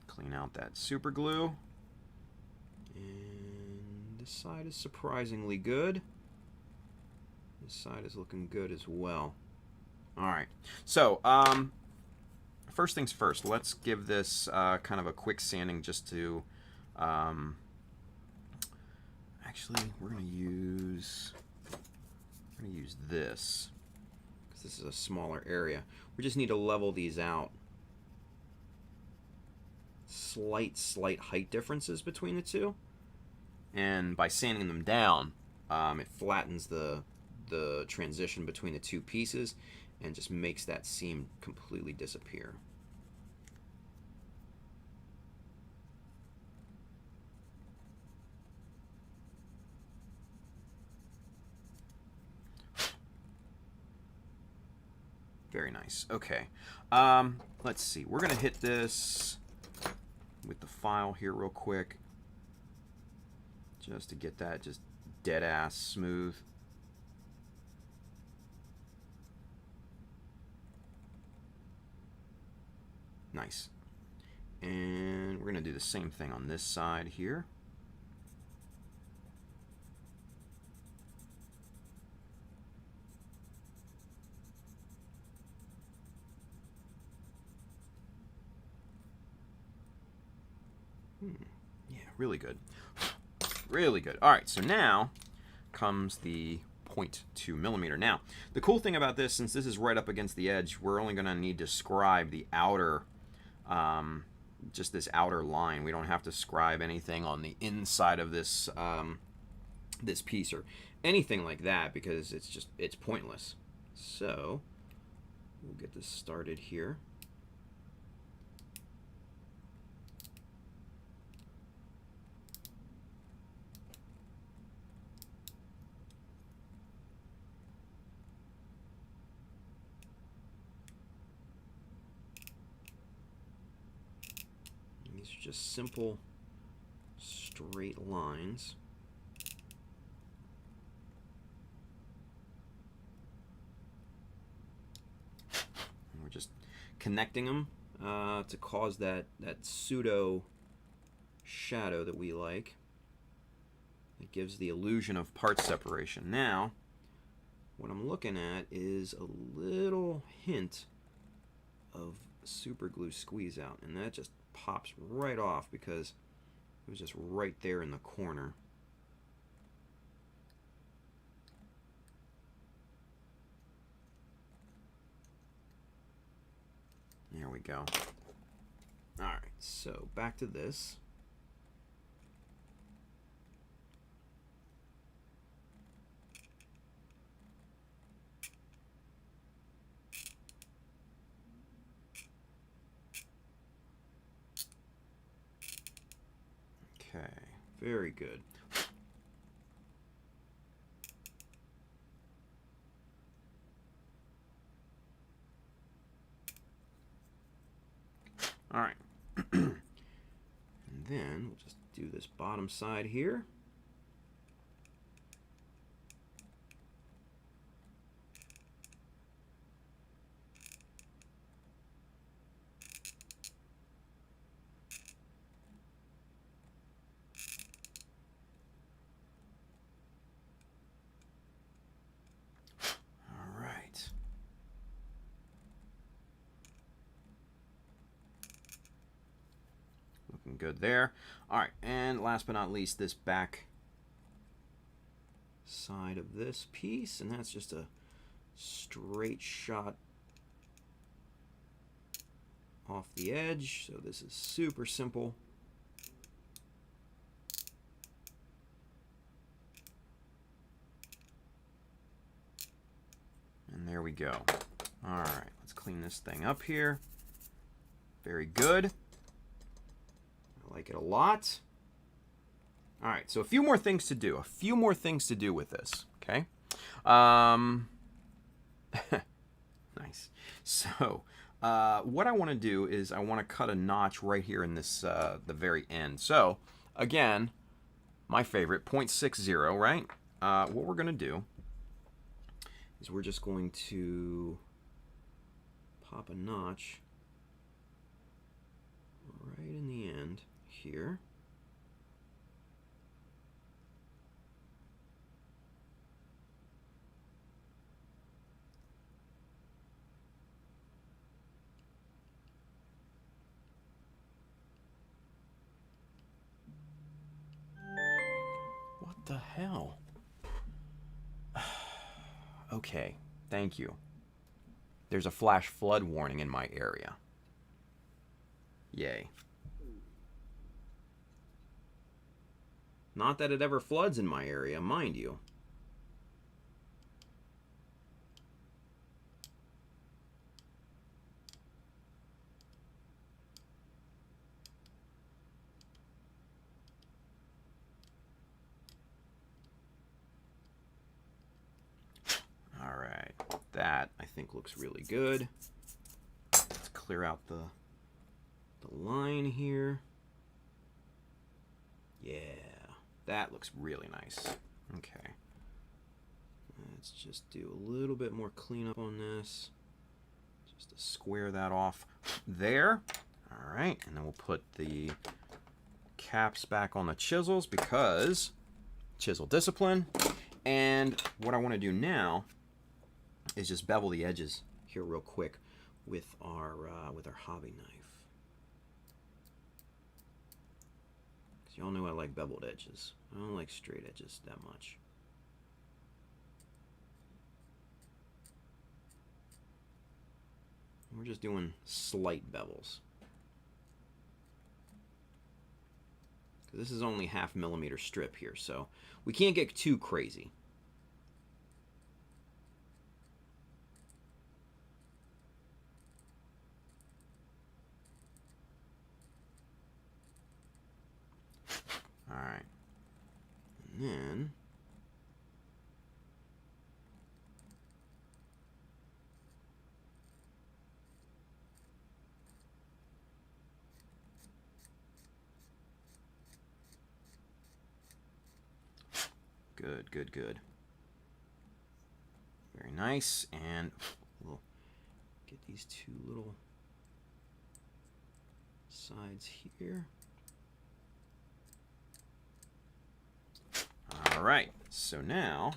Clean out that super glue. And this side is surprisingly good. This side is looking good as well. Alright, so first things first, let's give this kind of a quick sanding just to actually we're gonna use this because this is a smaller area. We just need to level these out. Slight height differences between the two, and by sanding them down, it flattens the transition between the two pieces and just makes that seam completely disappear. Very nice. Okay, let's see. We're gonna hit this with the file here real quick, just to get that just dead ass smooth. Nice. And we're gonna do the same thing on this side here. Yeah, really good. Really good. All right, so now comes the 0.2 millimeter. Now, the cool thing about this, since this is right up against the edge, we're only going to need to scribe the outer, just this outer line. We don't have to scribe anything on the inside of this this piece or anything like that, because it's pointless. So we'll get this started here. These are just simple straight lines. just connecting them to cause that pseudo shadow that we like. It gives the illusion of part separation. Now, what I'm looking at is a little hint of super glue squeeze out, and that just pops right off because it was just right there in the corner. There we go. Alright, so back to this. Okay, very good. All right. And then we'll just do this bottom side here. All right. Looking good there. All right, and last but not least, this back side of this piece, and that's just a straight shot off the edge. So this is super simple. And there we go. All right, let's clean this thing up here. Very good. I like it a lot. All right, so a few more things to do. A few more things to do with this, okay? Nice. So what I want to do is I want to cut a notch right here in this, the very end. So again, my favorite, 0.60, right? What we're going to do is we're just going to pop a notch right in the end here. What the hell? Okay, thank you. There's a flash flood warning in my area. Yay. Not that it ever floods in my area, mind you. All right, that I think looks really good. Let's clear out the line here. Yeah, that looks really nice. Okay, let's just do a little bit more cleanup on this, just to square that off there. All right, and then we'll put the caps back on the chisels because chisel discipline. And what I want to do now is just bevel the edges here real quick with our hobby knife. Because y'all know I like beveled edges. I don't like straight edges that much. We're just doing slight bevels. This is only 0.5 millimeter strip here, so we can't get too crazy. All right, and then good, good, good. Very nice, and we'll get these these two little sides here. All right, so now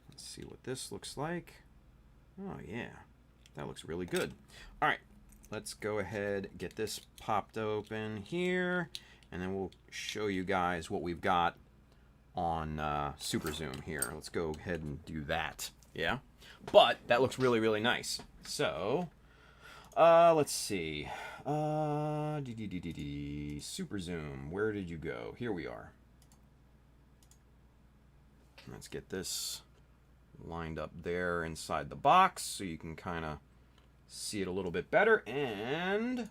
let's see what this looks like. Oh yeah, that looks really good. All right, let's go ahead, get this popped open here, and then we'll show you guys what we've got on Super Zoom here. Let's go ahead and do that. Yeah, but that looks really, really nice. So let's see. Super Zoom, where did you go? Here we are. Let's get this lined up there inside the box so you can kind of see it a little bit better. And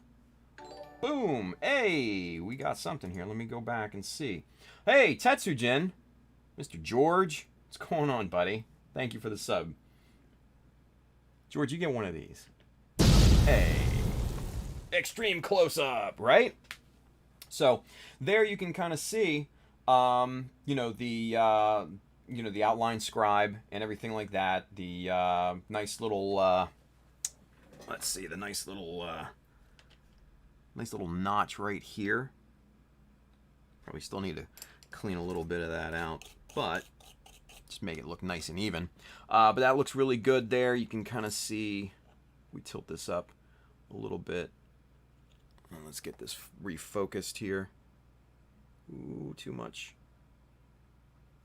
boom! Hey, we got something here. Let me go back and see. Hey, Tetsujin, Mr. George, what's going on, buddy? Thank you for the sub. George, you get one of these. Hey, extreme close-up, right? So there you can kind of see, you know, the outline scribe and everything like that. The nice little, let's see, the nice little notch right here. Probably still need to clean a little bit of that out, but just make it look nice and even. But that looks really good there. You can kind of see, we tilt this up a little bit. And let's get this refocused here. Ooh, too much.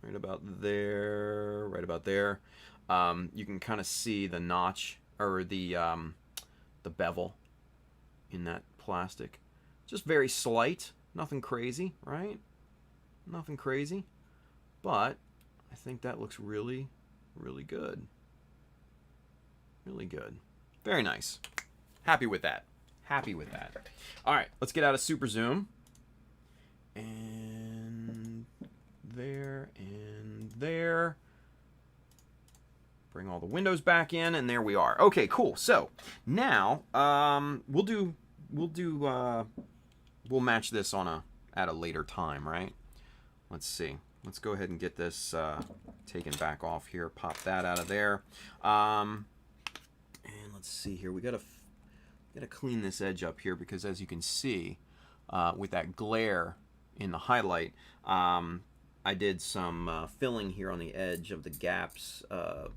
Right about there, right about there. You can kind of see the notch, or the bevel in that plastic. Just very slight, nothing crazy, right? Nothing crazy, but I think that looks really, really good. Really good. Very nice. Happy with that. Happy with that. All right, let's get out of Super Zoom. And there, and there. Bring all the windows back in, and there we are. Okay, cool. So now we'll match this on at a later time, right? Let's see. Let's go ahead and get this taken back off here. Pop that out of there. And let's see here. We gotta clean this edge up here because, as you can see, with that glare in the highlight, I did some filling here on the edge of the gaps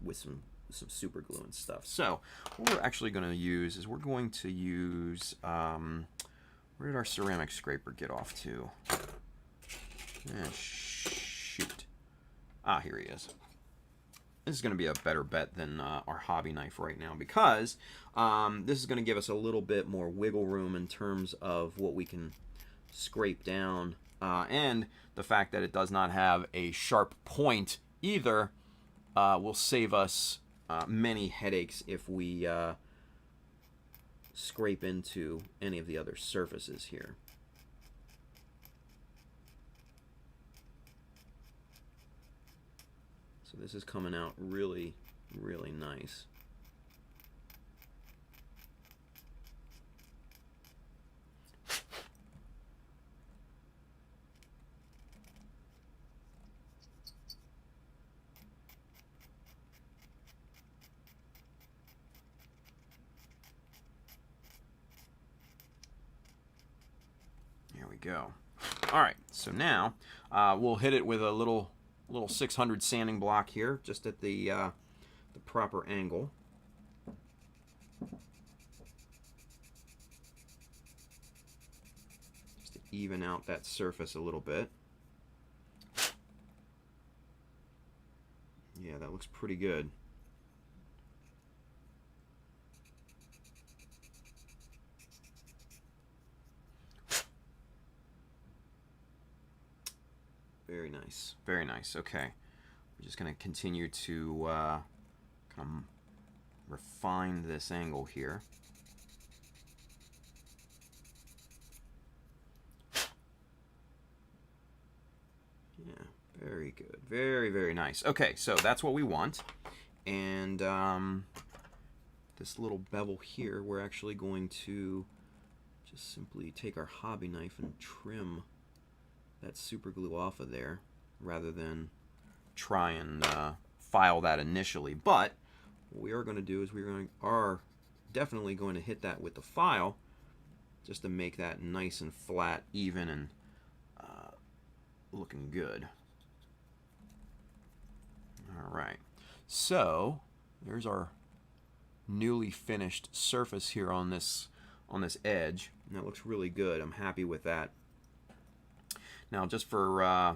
with some super glue and stuff. So what we're actually going to use is where did our ceramic scraper get off to? Shoot. Ah, here he is. This is going to be a better bet than our hobby knife right now because this is going to give us a little bit more wiggle room in terms of what we can scrape down, and the fact that it does not have a sharp point either will save us many headaches if we scrape into any of the other surfaces here. So this is coming out really, really nice. There we go. All right, so now we'll hit it with a little 600 sanding block here, just at the proper angle. Just to even out that surface a little bit. Yeah, that looks pretty good. Very nice. Very nice. Okay. We're just going to continue to kind of refine this angle here. Yeah, very good. Very, very nice. Okay, so that's what we want. And this little bevel here, we're actually going to just simply take our hobby knife and trim that super glue off of there rather than try and file that initially. But what we are going to do is we are definitely going to hit that with the file just to make that nice and flat, even, and looking good. All right, so there's our newly finished surface here on this edge, and that looks really good. I'm happy with that. Now, just for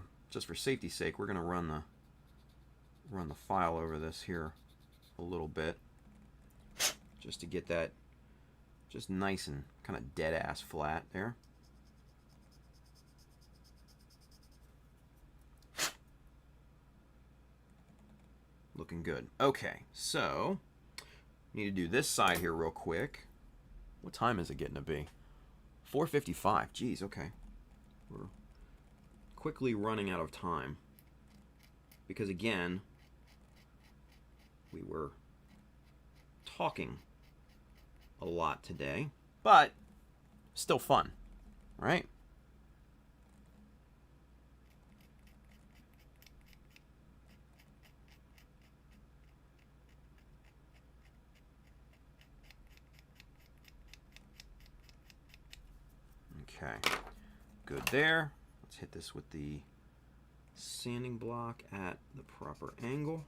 safety's sake, we're going to run the file over this here a little bit, just to get that just nice and kind of dead ass flat there. Looking good. Okay, so need to do this side here real quick. What time is it getting to be? 4:55. Geez, okay. We're quickly running out of time. Because again, we were talking a lot today, but still fun, right? Okay, good there. Let's hit this with the sanding block at the proper angle.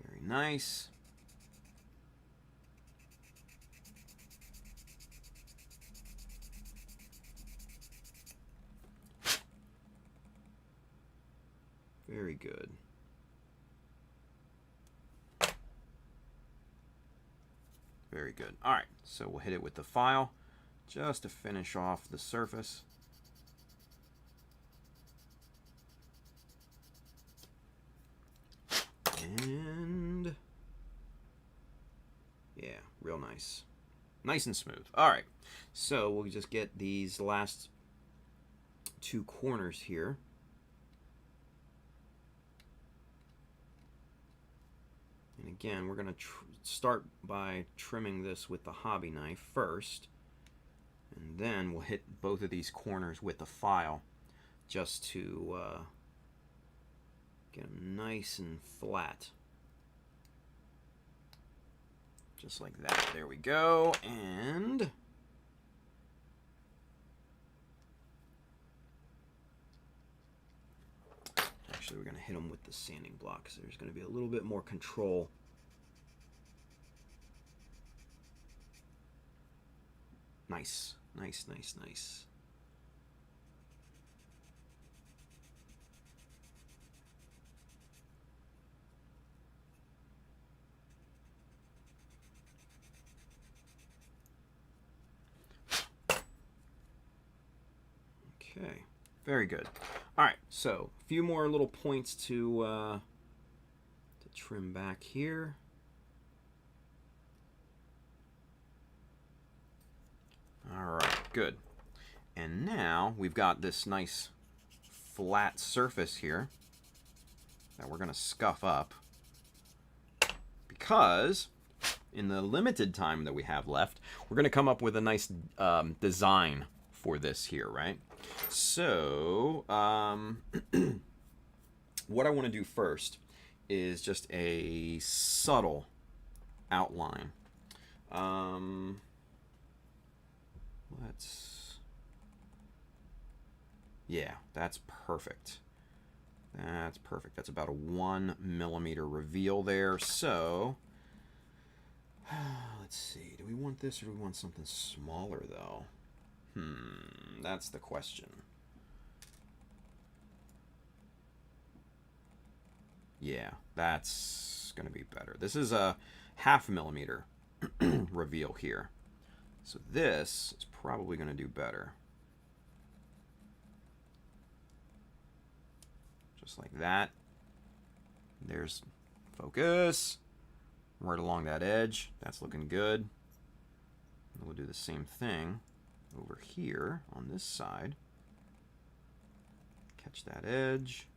Very nice. Very good. Very good. All right, so we'll hit it with the file just to finish off the surface. And yeah, real nice. Nice and smooth. All right, so we'll just get these last two corners here. And again, we're going to start by trimming this with the hobby knife first. And then we'll hit both of these corners with the file just to get them nice and flat. Just like that. There we go. And actually, we're going to hit them with the sanding block, so there's going to be a little bit more control. Nice, nice, nice, nice. Okay, very good. All right, so a few more little points to trim back here. All right, good. And now we've got this nice flat surface here that we're going to scuff up, because in the limited time that we have left, we're going to come up with a nice design for this here, right? So what I want to do first is just a subtle outline. Yeah, that's perfect. That's perfect. That's about a 1 millimeter reveal there. So let's see. Do we want this or do we want something smaller though? That's the question. Yeah, that's gonna be better. This is a 0.5 millimeter reveal here. So this is probably going to do better. Just like that. There's focus. Right along that edge. That's looking good. And we'll do the same thing over here on this side. Catch that edge.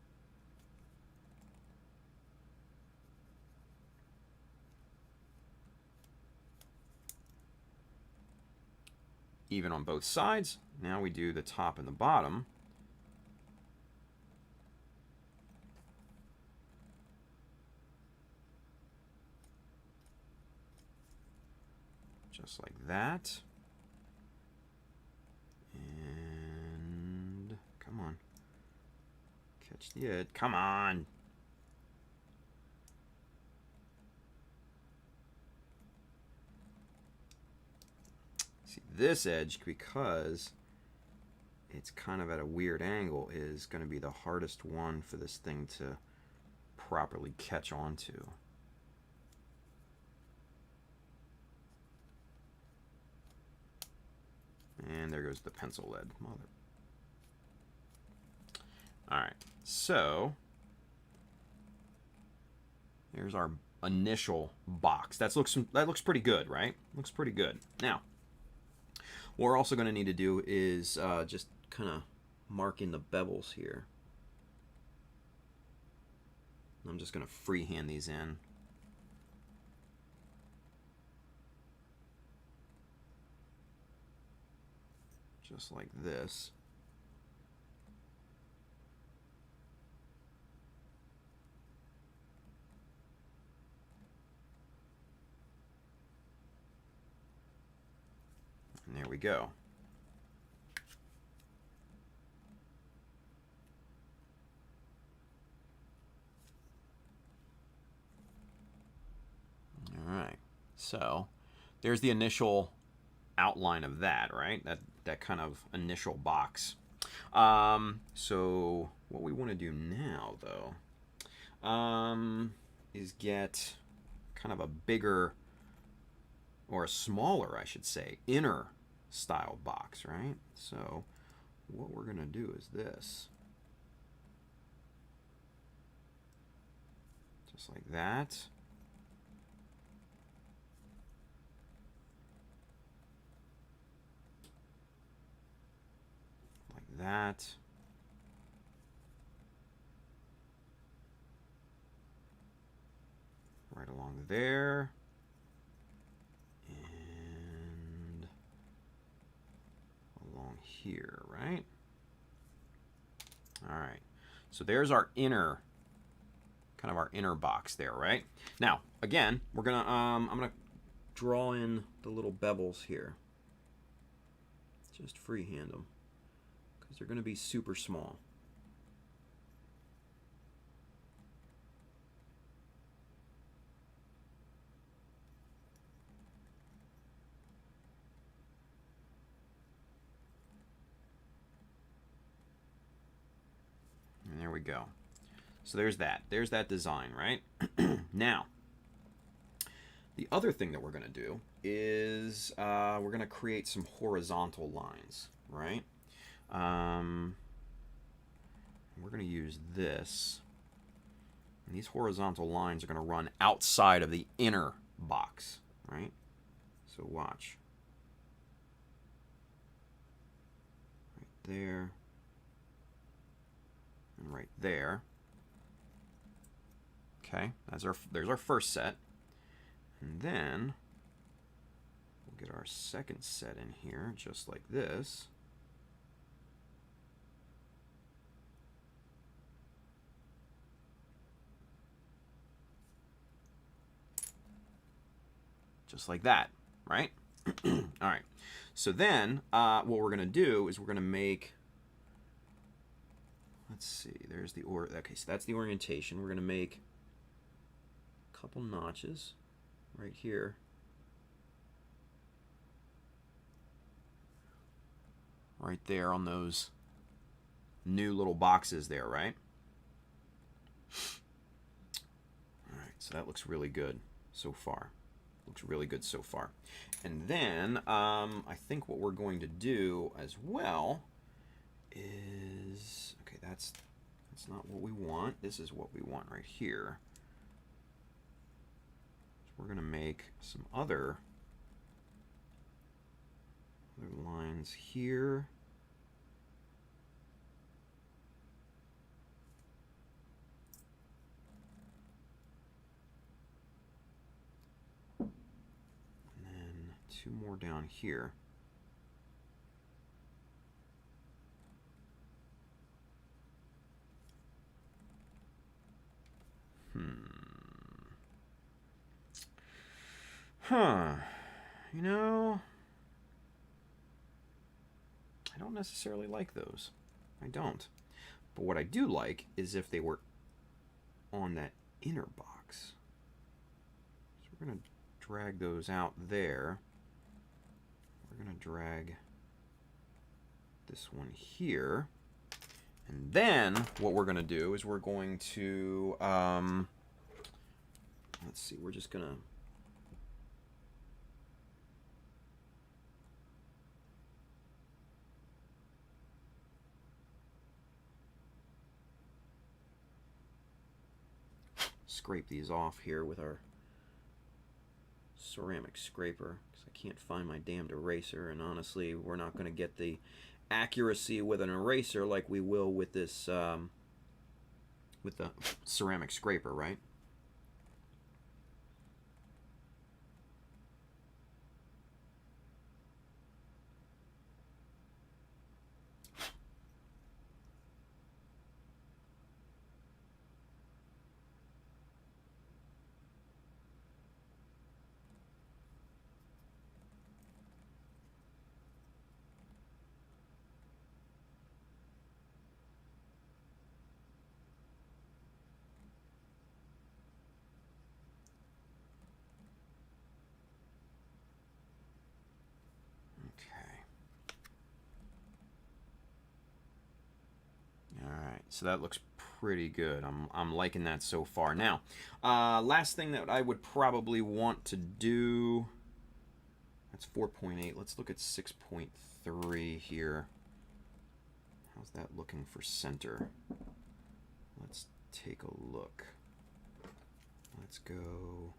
Even on both sides. Now we do the top and the bottom. just like that. And come on. Catch the edge. Come on. See, this edge, because it's kind of at a weird angle, is going to be the hardest one for this thing to properly catch onto. And there goes the pencil lead. Mother. Alright, so here's our initial box. That looks pretty good, right? Looks pretty good. Now, what we're also going to need to do is just kind of mark in the bevels here. I'm just going to freehand these in. Just like this. And there we go. All right. So there's the initial outline of that, right? That kind of initial box. So what we want to do now, though, is get kind of a bigger, or a smaller, I should say, inner style box, right? So what we're going to do is this. Just like that. Like that. Right along there. And along here, right? All right. So there's our inner, kind of our inner box there, right? Now, again, we're gonna I'm gonna draw in the little bevels here. Just freehand them, because they're gonna be super small. And there we go. So there's that. There's that design, right? Now, the other thing that we're going to do is we're going to create some horizontal lines, right? We're going to use this. And these horizontal lines are going to run outside of the inner box, right? So watch. Right there. And right there. Okay, there's our first set. And then we'll get our second set in here, just like this. Just like that, right? All right. So then what we're going to do is we're going to make, let's see, there's the, okay, so that's the orientation. We're going to make a couple notches right here. Right there on those new little boxes there, right? All right, so that looks really good so far. Looks really good so far. And then I think what we're going to do as well is, okay, that's not what we want. This is what we want right here. So we're going to make some other lines here. Two more down here. You know, I don't necessarily like those. I don't. But what I do like is if they were on that inner box. So we're going to drag those out there. We're going to drag this one here. And then what we're going to do is we're going to, let's see, we're just going to scrape these off here with our ceramic scraper, because I can't find my damned eraser, and honestly we're not going to get the accuracy with an eraser like we will with this with the ceramic scraper, right? So that looks pretty good. I'm liking that so far. Now, last thing that I would probably want to do, that's 4.8. Let's look at 6.3 here. How's that looking for center? Let's take a look. Let's go.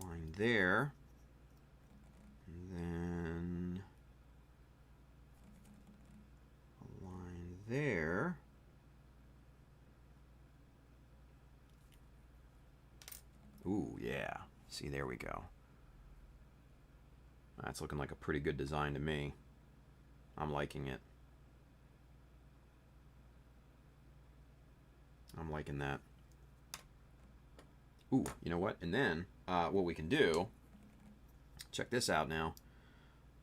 Line there. And then a line there. Ooh, yeah. See, there we go. That's looking like a pretty good design to me. I'm liking it. I'm liking that. Ooh, you know what? And then what we can do, check this out now.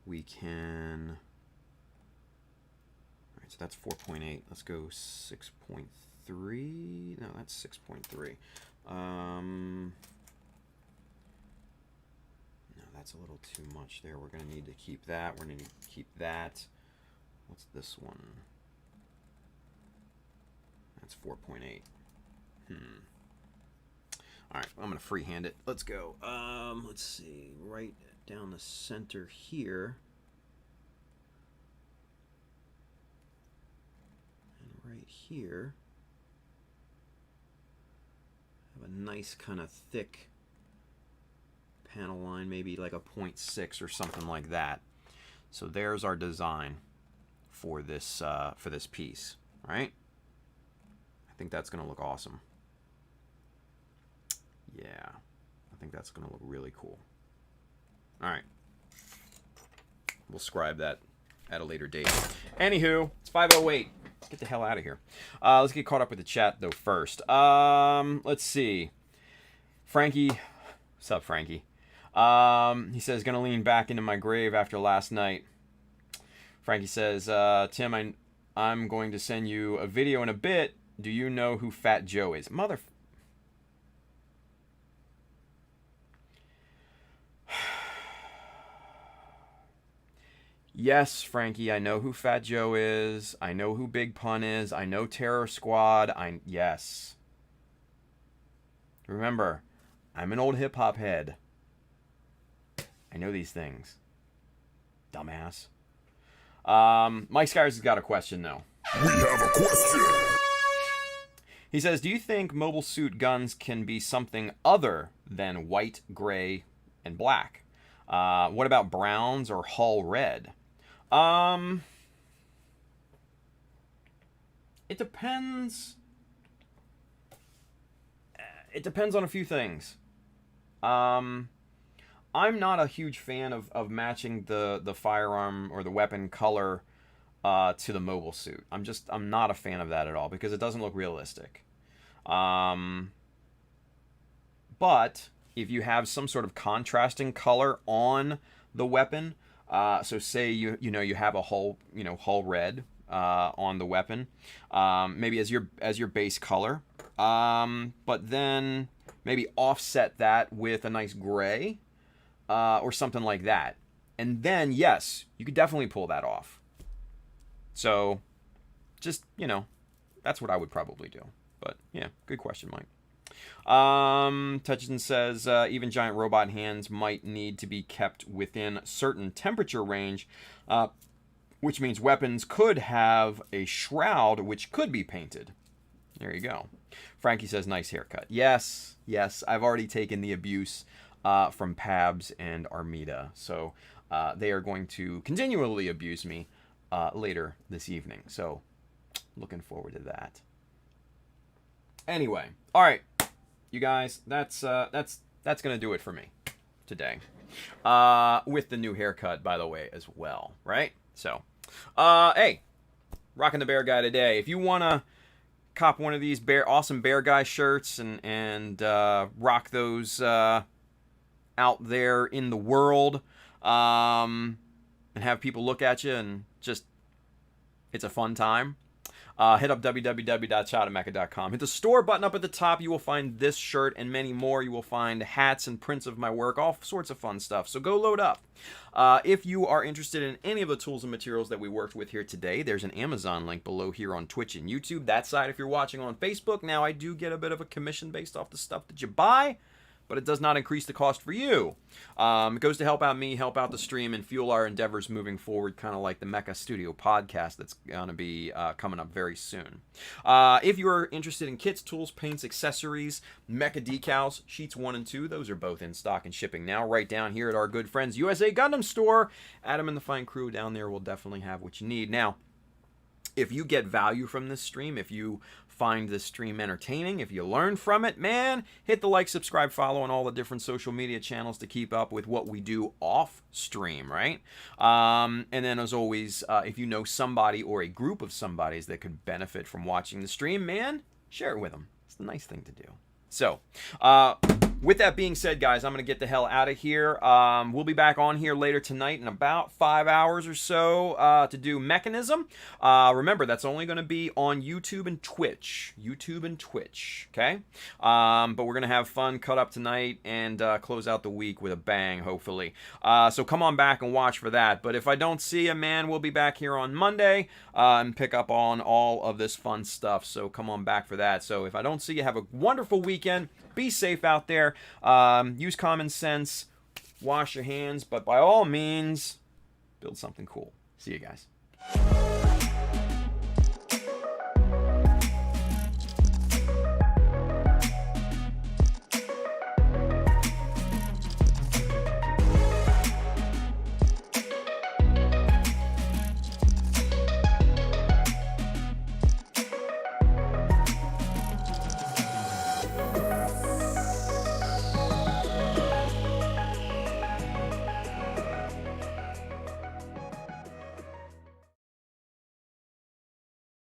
We can, all right, so that's 4.8. Let's go 6.3. No, that's 6.3. No, that's a little too much there. We're going to need to keep that. We're going to need to keep that. What's this one? That's 4.8. All right, I'm going to freehand it. Let's go. Let's see. Right down the center here. And right here. Have a nice kind of thick panel line, maybe like a 0.6 or something like that. So there's our design for this piece, right? I think that's going to look awesome. Yeah, I think that's going to look really cool. All right. We'll scribe that at a later date. Anywho, it's 5:08. Let's get the hell out of here. Let's get caught up with the chat, though, first. Let's see. Frankie. What's up, Frankie? He says, going to lean back into my grave after last night. Frankie says, Tim, I'm going to send you a video in a bit. Do you know who Fat Joe is? Mother... Yes, Frankie, I know who Fat Joe is. I know who Big Pun is. I know Terror Squad. Yes. Remember, I'm an old hip-hop head. I know these things. Dumbass. Mike Skyers has got a question, though. We have a question. He says, do you think mobile suit guns can be something other than white, gray, and black? What about browns or hull red? It depends. It depends on a few things. I'm not a huge fan of matching the firearm or the weapon color to the mobile suit. I'm not a fan of that at all because it doesn't look realistic. But if you have some sort of contrasting color on the weapon, so say you have a hull red on the weapon, maybe as your base color, but then maybe offset that with a nice gray or something like that, and then yes, you could definitely pull that off. So just that's what I would probably do. But yeah, good question, Mike. Touchton says even giant robot hands might need to be kept within certain temperature range, which means weapons could have a shroud which could be painted. There you go. Frankie says nice haircut. Yes, I've already taken the abuse from Pabs and Armida, so they are going to continually abuse me later this evening. So looking forward to that. Anyway, all right, you guys, that's gonna do it for me today, with the new haircut, by the way, as well, right? So, hey, rocking the Bear Guy today. If you wanna cop one of these awesome Bear Guy shirts and rock those out there in the world, and have people look at you and just, it's a fun time. Hit up www.shotofmecha.com. Hit the store button up at the top. You will find this shirt and many more. You will find hats and prints of my work, all sorts of fun stuff. So go load up. If you are interested in any of the tools and materials that we worked with here today, there's an Amazon link below here on Twitch and YouTube. That side, if you're watching on Facebook, now I do get a bit of a commission based off the stuff that you buy, but it does not increase the cost for you. It goes to help out me, help out the stream, and fuel our endeavors moving forward, kind of like the Mecha Studio podcast that's going to be coming up very soon. If you are interested in kits, tools, paints, accessories, Mecha Decals, sheets 1 and 2, those are both in stock and shipping now, right down here at our good friends USA Gundam Store. Adam and the fine crew down there will definitely have what you need. Now, if you get value from this stream, if you find this stream entertaining, if you learn from it, man, hit the like, subscribe, follow on all the different social media channels to keep up with what we do off stream, right? And then as always, if you know somebody or a group of somebodies that could benefit from watching the stream, man, share it with them. It's the nice thing to do. So, with that being said, guys, I'm going to get the hell out of here. We'll be back on here later tonight in about 5 hours or so to do Mechanism. Remember, that's only going to be on YouTube and Twitch. Okay? But we're going to have fun, cut up tonight, and close out the week with a bang, hopefully. So come on back and watch for that. But if I don't see you, man, we'll be back here on Monday and pick up on all of this fun stuff. So come on back for that. So if I don't see you, have a wonderful weekend. Be safe out there. Use common sense. Wash your hands. But by all means, build something cool. See you guys.